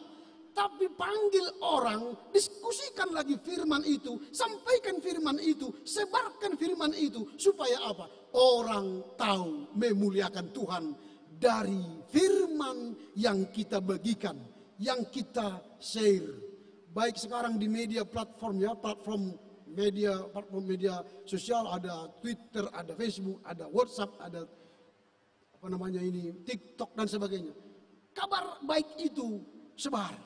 Tapi panggil orang, diskusikan lagi firman itu, sampaikan firman itu, sebarkan firman itu. Supaya apa? Orang tahu memuliakan Tuhan dari firman yang kita bagikan, yang kita share. Baik sekarang di media platform ya, platform media sosial, ada Twitter, ada Facebook, ada WhatsApp, ada TikTok dan sebagainya. Kabar baik itu sebar.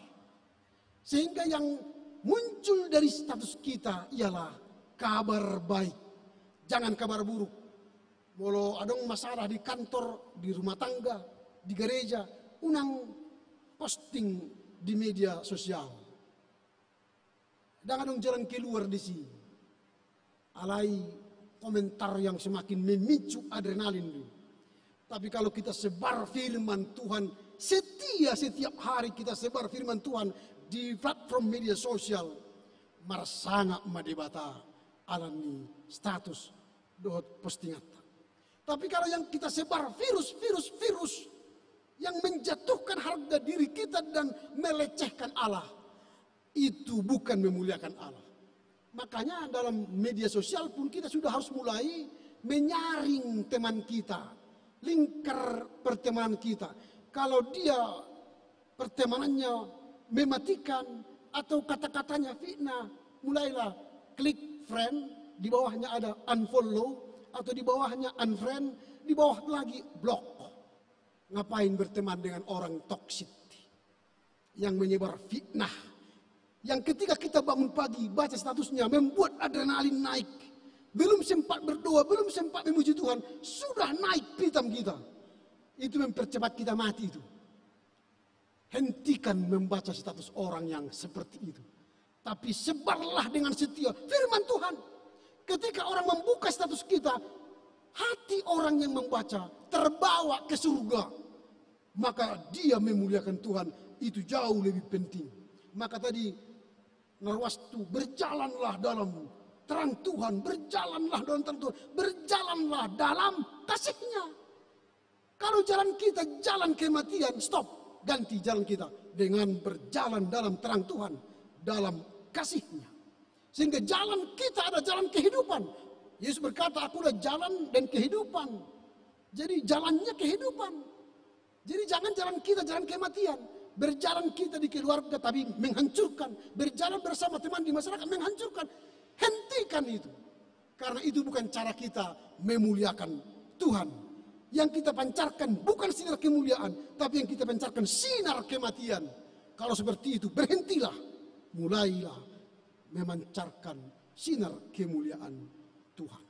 Sehingga yang muncul dari status kita ialah kabar baik. Jangan kabar buruk. Walau ada masalah di kantor, di rumah tangga, di gereja, unang posting di media sosial. Jangan dong jalan keluar di sini. Alai komentar yang semakin memicu adrenalin. Tapi kalau kita sebar firman Tuhan, setiap hari kita sebar firman Tuhan di platform media sosial, marsanga madebata alami status dot postingat. Tapi kalau yang kita sebar virus yang menjatuhkan harga diri kita dan melecehkan Allah, itu bukan memuliakan Allah. Makanya dalam media sosial pun kita sudah harus mulai menyaring teman kita, lingkar pertemanan kita. Kalau dia pertemanannya mematikan atau kata-katanya fitnah, mulailah klik friend, di bawahnya ada unfollow, atau di bawahnya unfriend, di bawah lagi block. Ngapain berteman dengan orang toksik yang menyebar fitnah, yang ketika kita bangun pagi baca statusnya membuat adrenalin naik, belum sempat berdoa, belum sempat memuji Tuhan, sudah naik pitam kita. Itu mempercepat kita mati itu. Hentikan membaca status orang yang seperti itu. Tapi sebarlah dengan setia firman Tuhan. Ketika orang membuka status kita, hati orang yang membaca terbawa ke surga. Maka dia memuliakan Tuhan, itu jauh lebih penting. Maka tadi Narwastu, berjalanlah dalam terang Tuhan, berjalanlah dalam terang Tuhan, berjalanlah dalam kasih-Nya. Kalau jalan kita jalan kematian, stop, ganti jalan kita dengan berjalan dalam terang Tuhan, dalam kasih-Nya. Sehingga jalan kita ada jalan kehidupan. Yesus berkata, akulah jalan dan kehidupan. Jadi jalannya kehidupan. Jadi jangan jalan kita jalan kematian. Berjalan kita di keluarga tapi menghancurkan. Berjalan bersama teman di masyarakat menghancurkan. Hentikan itu. Karena itu bukan cara kita memuliakan Tuhan. Yang kita pancarkan bukan sinar kemuliaan, tapi yang kita pancarkan sinar kematian. Kalau seperti itu berhentilah. Mulailah memancarkan sinar kemuliaan Tuhan.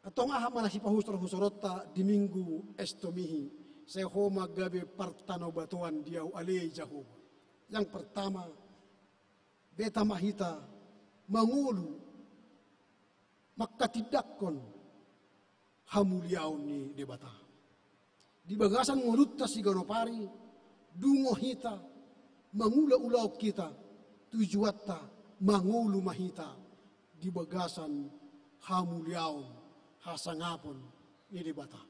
Katong aha manasi pahustor-husorota di minggu estomihi. Sehoma gabe partano batuan diau alei Jehova. Yang pertama, beta mahita mangulu makatidakon hamuliaon ni debata. Di bagasan ngulutta si ganopari, dungo hita, mangula ulaw kita, tujuatta mangulu mahita, di bagasan hamuliaon hasangapon ni debata.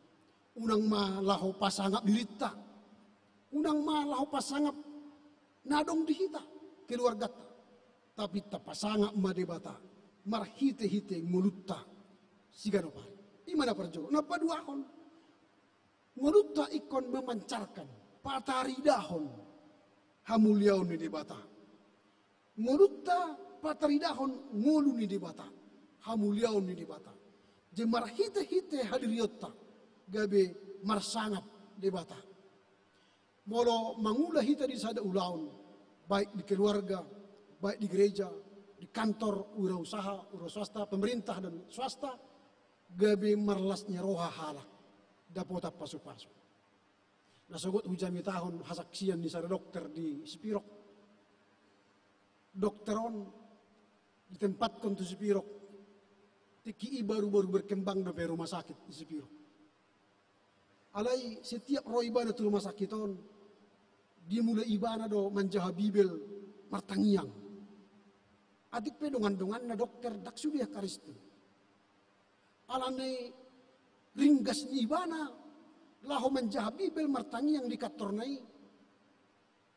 Unang malaho pasangap dilita. Unang malaho pasangap nadong dihita keluarga ta. Tapi tapasangap madebata. Marhite-hite ngulutta siganopari. Di mana perjoro? Napaduahon. Ngulutta ikon memancarkan pataridahon hamuliaon ni debata. Ngulutta pataridahon ngulu ni debata. Hamuliaon ni debata. Jemar hite-hite hadiriotta. Gabe marsangap debata. Molo mangula hita di sada ulaun, baik di keluarga, baik di gereja, di kantor, usaha swasta, pemerintah dan swasta, gabi marlasnya roha halak dapota pasu-pasu. Nasogot hujami tahun hasaksian di sana dokter di Spirok. Dokteron ditempatkan di Spirok. Tiki baru-baru berkembang dari rumah sakit di Spirok. Alai setiap roh ibana tu rumah sakit on, dimulai ibana do manjaha bibel martangiang. Adik pedongan-dongan na dokter dak sudah karistu. Alane ringgas ni ibana laho manjaha bibel martangiang di katornai.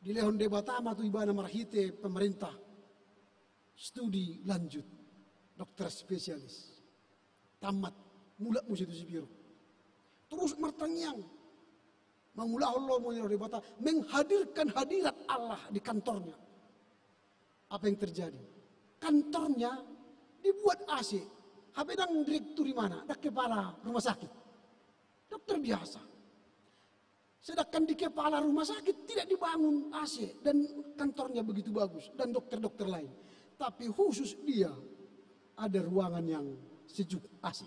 Di lehon debatama tu ibana marhite pemerintah. Studi lanjut dokter spesialis. Tamat mulak musim itu Spirok. Terus martangiang. Mangulah Allah menghadirkan hadirat Allah di kantornya. Apa yang terjadi? Kantornya dibuat AC. Habedang direktur di mana? Dak kepala rumah sakit. Dokter biasa. Sedangkan di kepala rumah sakit tidak dibangun AC. Dan kantornya begitu bagus. Dan dokter-dokter lain. Tapi khusus dia ada ruangan yang sejuk AC.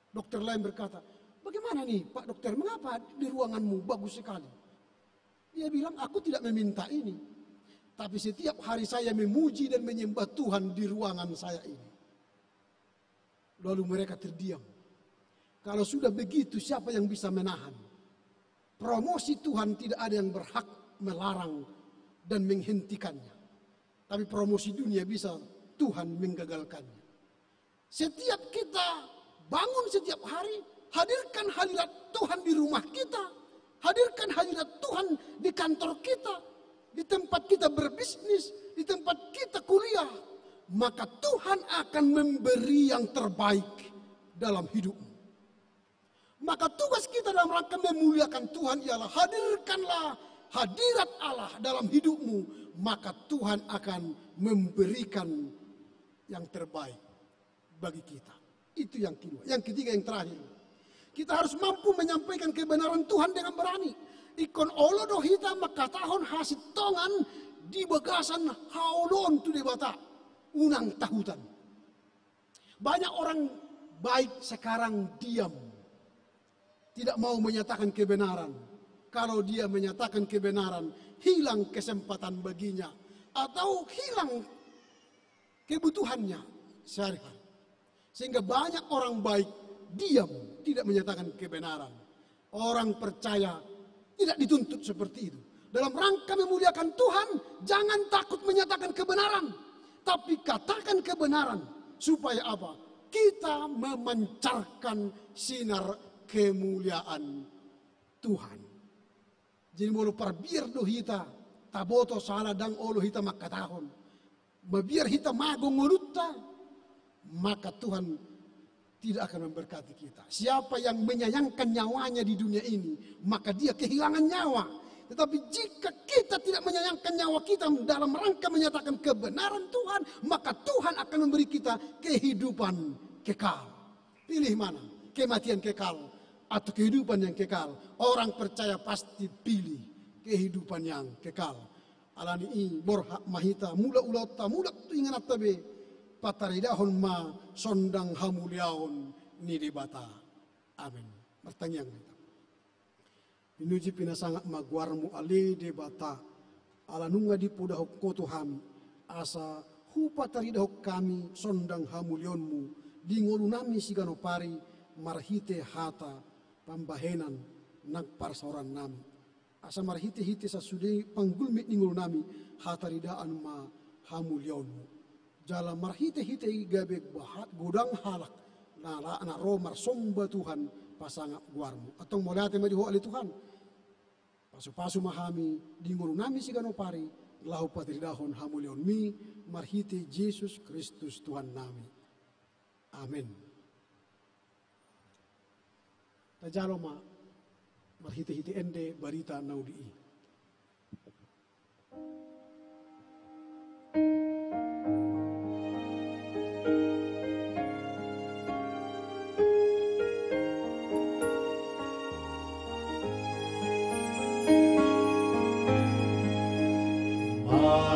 Dokter lain berkata, bagaimana nih Pak Dokter, mengapa di ruanganmu bagus sekali? Dia bilang, aku tidak meminta ini. Tapi setiap hari saya memuji dan menyembah Tuhan di ruangan saya ini. Lalu mereka terdiam. Kalau sudah begitu, siapa yang bisa menahan? Promosi Tuhan tidak ada yang berhak melarang dan menghentikannya. Tapi promosi dunia bisa Tuhan menggagalkannya. Setiap kita bangun setiap hari, hadirkan hadirat Tuhan di rumah kita. Hadirkan hadirat Tuhan di kantor kita. Di tempat kita berbisnis. Di tempat kita kuliah. Maka Tuhan akan memberi yang terbaik dalam hidupmu. Maka tugas kita dalam rangka memuliakan Tuhan ialah hadirkanlah hadirat Allah dalam hidupmu. Maka Tuhan akan memberikan yang terbaik bagi kita. Itu yang kedua. Yang ketiga, yang terakhir. Kita harus mampu menyampaikan kebenaran Tuhan dengan berani. Ikon olo do hita maka tahun hasit tongan di bagasan haulon tu debata unang tahutan. Banyak orang baik sekarang diam. Tidak mau menyatakan kebenaran. Kalau dia menyatakan kebenaran, hilang kesempatan baginya. Atau hilang kebutuhannya sehari-hari. Sehingga banyak orang baik diam, tidak menyatakan kebenaran. Orang percaya tidak dituntut seperti itu. Dalam rangka memuliakan Tuhan, jangan takut menyatakan kebenaran. Tapi katakan kebenaran. Supaya apa? Kita memancarkan sinar kemuliaan Tuhan. Jadi mau parbiar do hita, taboto salah dang olo hita makatahon. Mabiar hita magong ngolutta, maka Tuhan tidak akan memberkati kita. Siapa yang menyayangkan nyawanya di dunia ini, maka dia kehilangan nyawa. Tetapi jika kita tidak menyayangkan nyawa kita dalam rangka menyatakan kebenaran Tuhan, maka Tuhan akan memberi kita kehidupan kekal. Pilih mana? Kematian kekal atau kehidupan yang kekal? Orang percaya pasti pilih kehidupan yang kekal. Alani i borhak mahita mula ulata mula tu ingat tabe pataridahon ma sondang hamuliaon ni dibata. Amin. Pertanyaan kita. Pinuji pinasangak magwarmu ali debata alanunga di pudahok koto hami asa hupataridahok kami sondang hamulionmu di ngolunami siganopari marhite hata pambahenan nagparsoran nami. Asa marhite-hite sa sudai panggulmit ni ngolunami hataridaan ma hamulionmu. Jala marhite-hite gabek bahat godang halak na romar somba Tuhan pasangak guarmu. Atong molate madiho ali Tuhan. Pasu-pasu mahami di ngolunami siganopari lahu patiridahon hamulion mi marhite Yesus Kristus Tuhan nami. Amin. Tajalo ma marhite-hite ende barita naudii.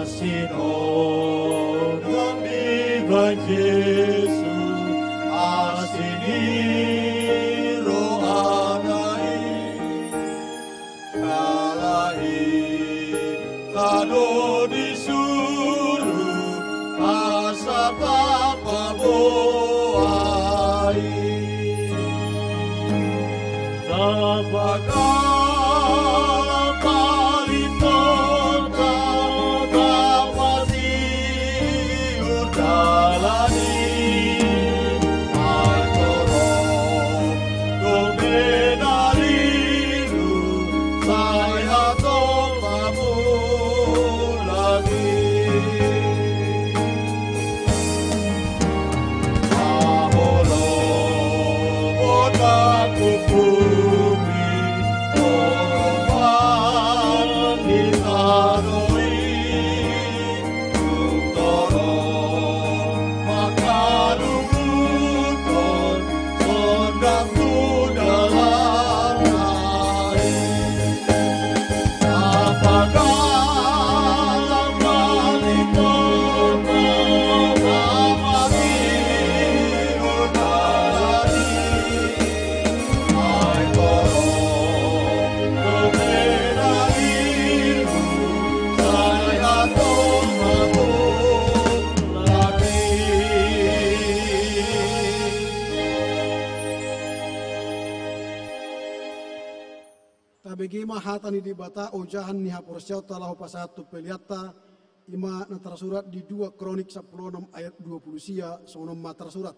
Sinodang di Yesus asini kado disuruh asa tapa boai Sabakala palipota tapasi urdalani Altoro domenaliru saya topamu lagi Aholo bodaku bumi Oroban ditaroi Tungtoro makalungkon Sondang dalam air Apakah balik kota Amati udari Ay toro Domenaliru Saya tomamu lagi Tabegi mahatani di bata ojahan ni haporsyau talahu pasatu peliata ima natara surat di 2 Kronik 16 ayat 20 sia sonom matara surat.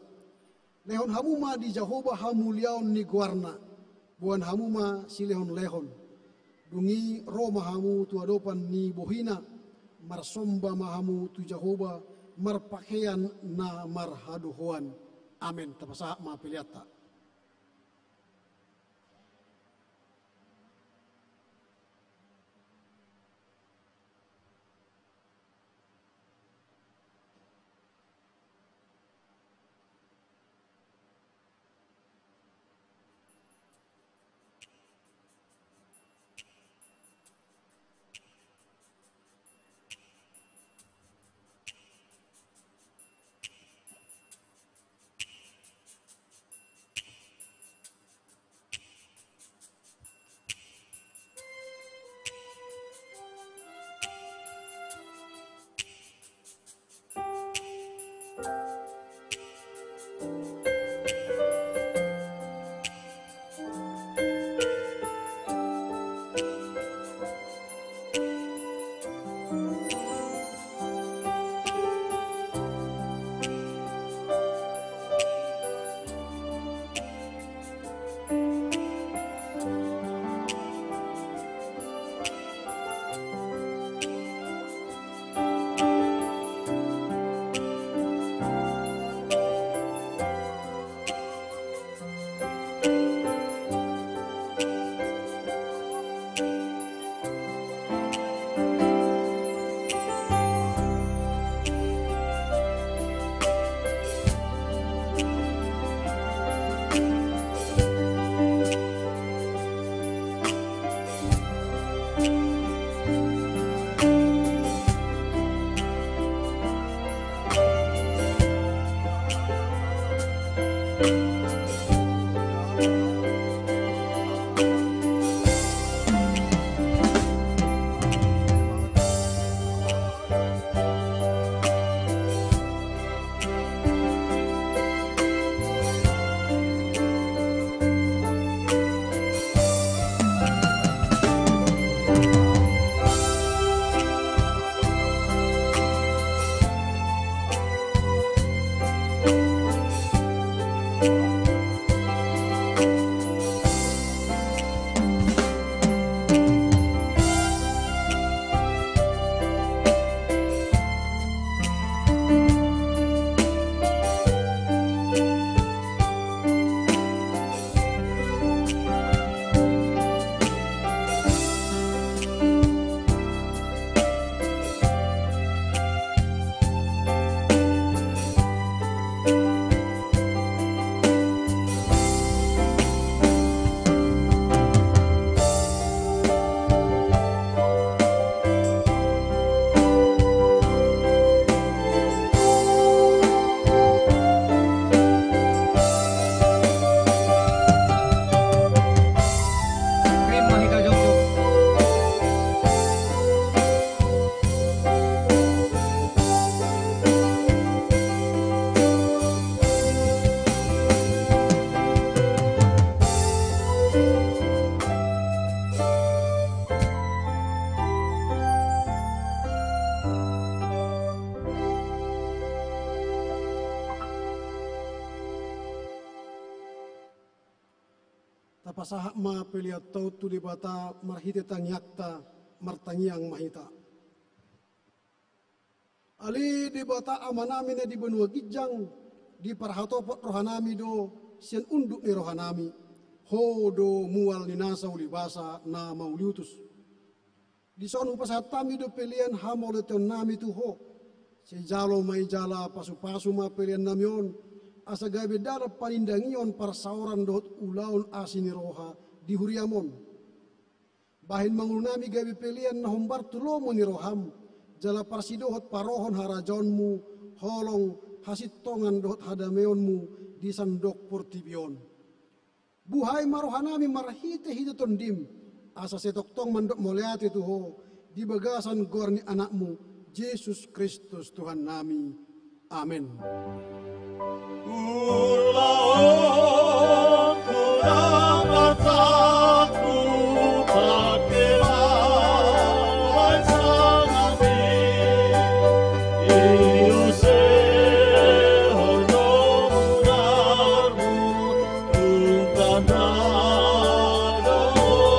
Lehon hamuma di Jahoba hamuliaon ni guarna buan hamuma si lehon lehon. Dungi ro mahamu tu adopan ni bohina marsomba mahamu tu Jahoba marpakaian na marhaduhoan. Amin. Tapasa ma peliata. pasahak ma peliat tau tu di bata marhite tangyakta martangiang mahita. Ali di bata amanami na di benua gijang di parhatopot rohanami do sian unduk ni rohanami ho do mual ni nasa uli basa na mauliutus. Di sonu pasatami do pelian hamoleton nami tu ho. Si jalo mai jala pasu-pasu ma pelian namion asa gabe dara panindangion parsauran dot ulaun asini roha di huriamon. Bahin mangulnami gabe pelian na humbar tulomo ni roham jala parsidohot parohon harajonmu holong hasitongan dohot hadameonmu di sandok portibion. Buhay marohanami marhite hiduton dim asa setoktong mandok moleate tuho di bagasan gorni anakmu Yesus Kristus Tuhan nami. Amin. Ulaon kurang bertakku pakelan sanami Iuse hono munarmu tungkana dolongi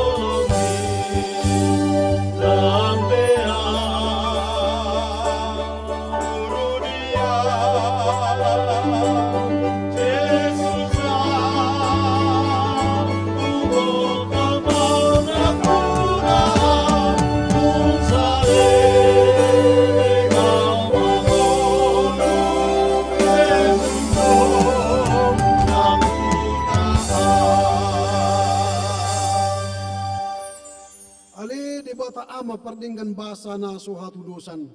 ama pardinggan basa na suhatu dosan.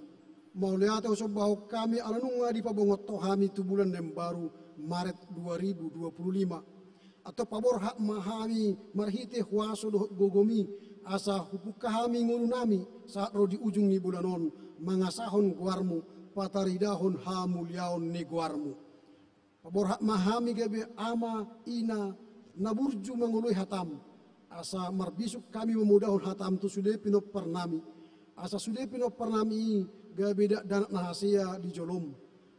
Mauliate usobaho kami alanunga di pabongot tohami tu bulan yang baru Maret 2025. Atau pabor hak mahami marhite huaso dohot gogomi asa hupukahami ngulunami saat ro di ujung ni bulanon mangasahon guarmu pataridahon hamuliaon ni guarmu. Pabor hak mahami gabe ama ina naburju mangului hatam. Asa marbisuk kami memudahon hatam tu sudah pinop pernami. Asa sudah pinop pernami gabe dak danak nahasia di jolom.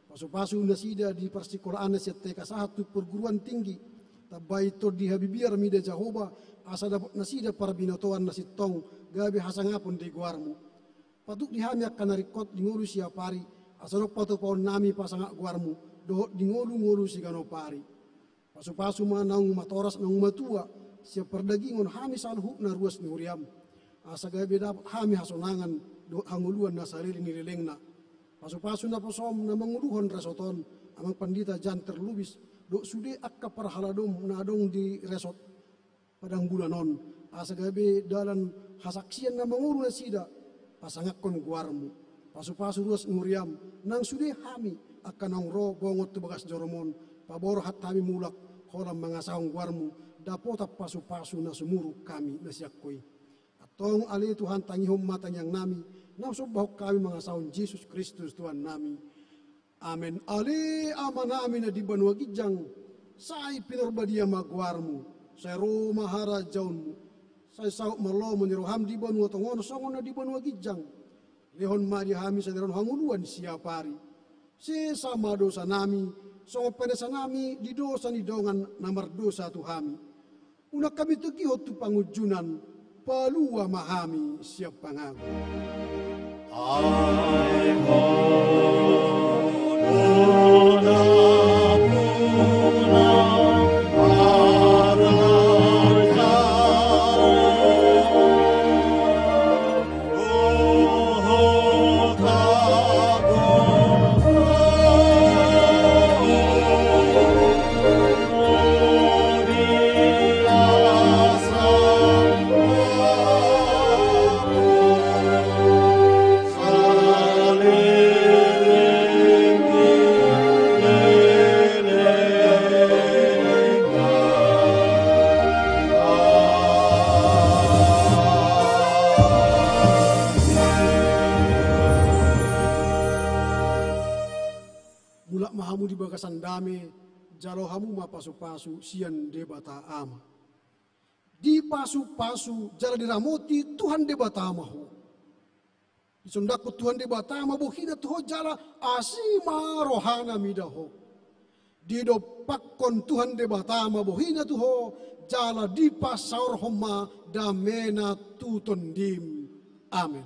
Pasu-pasu nasida di persikolaan seteka satu perguruan tinggi. Tabaito di habibiar mida Jahoba asa dapat nasida para binotoan nasitong gabe hasangapon di guarmu. Patuk dihami akan narikot di ngulu siapari asa dok patu paon nami pasangak guarmu dohot di ngulu si ganopari. Pasu-pasu manang matoras nang matua siap perdagingon hami salhu na ruas ni huriam. Asa gabe dapat hami hasonangan dohot hanguluan na sarili nililengna. Pasu-pasu na posom na manguluhon resoton amang pandita jan terlubis dok sude akka parhaladom na dong di resot padang bulanon asa gabe dalan hasaksian na manguru na sida pasangakon guarmu pasu-pasu ruas nguriam nang sude hami akka nang ro bongot tu bagas joromon pabor hat hami mulak holam mangasahong guarmu dapota pasu-pasu na sumuru kami na siakkoi atong ali Tuhan tangihom matang yang nami nang sobahok kami mangasahong Yesus Kristus Tuhan nami. Amen. Ali ama namin na di banwa gijang, say pinarbadia magwarmu, say Roma harajaunmu, say sauk malomo ni roham di banwa tongon, songon na di banwa gijang, lehon mari hami sa deron hanguluan siapari, si sama dosa nami, songo penesa nami di dosa ni dongan namar dosa tu hami. Una kami tukihot tu pangujunan, palua mahami siap pangaku. Jalo hamu ma pasu-pasu sian debata ama. Di pasu-pasu jala diramoti Tuhan debata amahu. Di sundaku Tuhan debata ama buhina tuho jala asima rohana midaho. Dido pakkon Tuhan de batama bohina tuho jala dipa saur homa damena tuton dim. Amin.